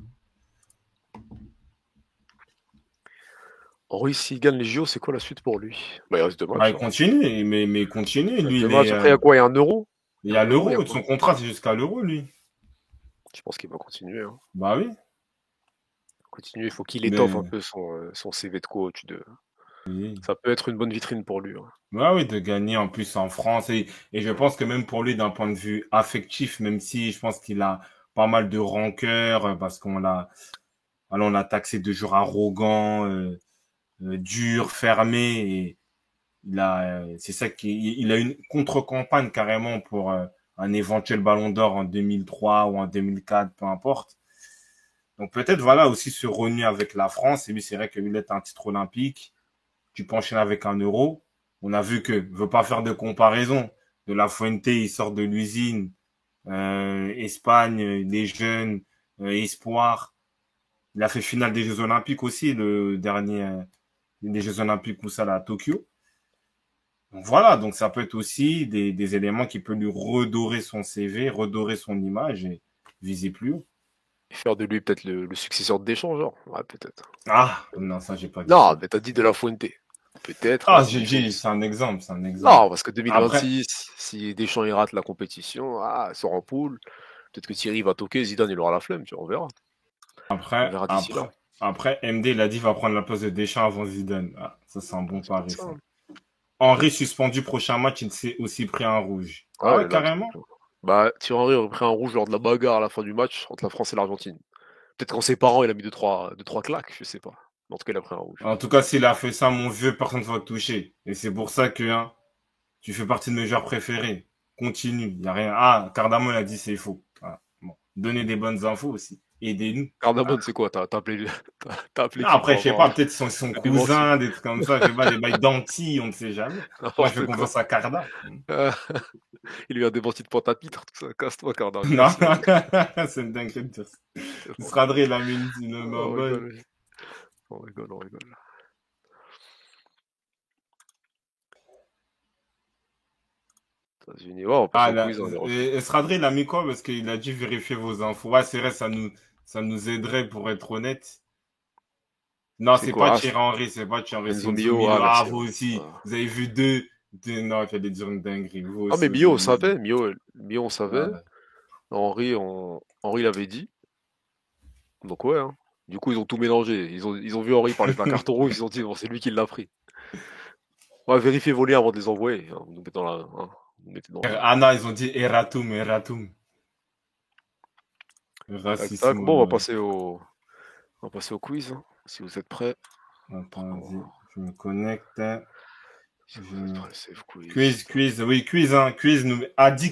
Henry, s'il gagne les JO, c'est quoi la suite pour lui? Bah, il reste deux Bah, matchs, il hein. continue, mais continue. Il reste Lui, deux matchs. Après, il y a quoi? Il y a un euro? il Il y y a a un euro, il y a l'euro. quoi? Son contrat, c'est jusqu'à l'euro, lui. Je pense qu'il va continuer, hein. Bah oui. Continuer, il faut qu'il étoffe un Mais, peu son CV de coach. oui. Ça peut être une bonne vitrine pour lui, ouais. Bah oui, de gagner en plus en France. Et je pense que même pour lui, d'un point de vue affectif, même si je pense qu'il a pas mal de rancœur, parce on l'a taxé de joueur arrogant, dur, fermé, et c'est ça il a une contre-campagne carrément pour un éventuel Ballon d'Or en 2003 ou en 2004, peu importe. Donc peut-être voilà aussi se renouer avec la France. Et lui, c'est vrai qu'il est un titre olympique. Tu peux enchaîner avec un euro. On a vu que, veut pas faire de comparaison. De la Fuente, il sort de l'usine. Espagne, les jeunes, espoir. Il a fait finale des Jeux Olympiques aussi, le dernier des Jeux Olympiques où ça à Tokyo. Donc voilà, donc ça peut être aussi des éléments qui peuvent lui redorer son CV, redorer son image et viser plus haut. Et faire de lui peut-être le successeur de Deschamps, genre. Ouais, peut-être. Ah, non, ça, j'ai pas dit Non, ça. mais t'as dit de la Fuente. Peut-être Ah, avec j'ai Deschamps. dit, c'est un exemple, c'est un exemple. Non, parce que Après, 2026, si Deschamps il rate la compétition, ah, il sort en poule. Peut-être que Thierry va toquer, Zidane il aura la flemme, tu vois, on verra. On après, verra d'ici là. après, après, MD, il a dit, va prendre la place de Deschamps avant Zidane. Ah, ça, c'est un Ah, bon c'est peut-être pari, ça, ça. hein. Henri suspendu prochain match, il s'est aussi pris un rouge. Ah, Ah il ouais, est là, le truc, carrément. là. Bah, Thierry Henry aurait pris un rouge lors de la bagarre à la fin du match entre la France et l'Argentine. Peut-être qu'en ses parents, il a mis deux, trois claques, je sais pas. Mais en tout cas, il a pris un rouge. En tout cas, s'il a fait ça, mon vieux, personne ne va te toucher. Et c'est pour ça que, hein, tu fais partie de mes joueurs préférés. Continue, il y a rien. Ah, Cardamon, il a dit c'est faux. Voilà. Bon. Donnez des bonnes infos aussi. Aidez-nous. Cardamone, c'est quoi? T'as appelé, t'as appelé Non, qui après, pour je sais pas, avoir peut-être son le démenti? cousin, des trucs comme ça, je sais pas, des bails d'anti, on ne sait jamais. Moi, je fais N'importe quoi. confiance à Carda. Euh, il lui a démenti de Pointe-à-Pitre, tout ça. Casse-toi, Cardano, Non, merci, hein. c'est une dinguerie de dire ça. On Stradré, il a mis une main on bonne. rigole, on rigole, on rigole. États-Unis, ouais, on passe Ah, au là, quiz, on est refait. Stradré, il a mis quoi? Parce qu'il a dû vérifier vos infos. Ouais, c'est vrai, ça nous aiderait pour être honnête. Non, C'est c'est pas quoi? Ah, Thierry Henry, c'est pas Thierry Henry, c'est Enzo Enzo Mio, Milo. ah, Ah, merci, vous hein. aussi, Ah. vous avez vu non, j'allais dire une dinguerie. Vous Ah, mais aussi, vous Mio, on avez vu savait, Mio, on savait. Ouais. Henri l'avait dit. Donc, ouais, hein. Du coup, ils ont tout mélangé. Ils ont vu Henri parler d'un carton rouge, ils ont dit, bon, c'est lui qui l'a pris. Ouais, vérifiez vos liens avant de les envoyer, hein. Vous nous mettez dans vous nous mettez dans la. Ah non, ils ont dit Eratum, Eratum. Tac, tac. Racissimo, Bon, ouais. on va passer au quiz, hein, si vous êtes prêts. Attendez, Oh, je me connecte. si vous êtes Je... prêts, save quiz. Quiz, oui, quiz, hein, quiz, nous... Addict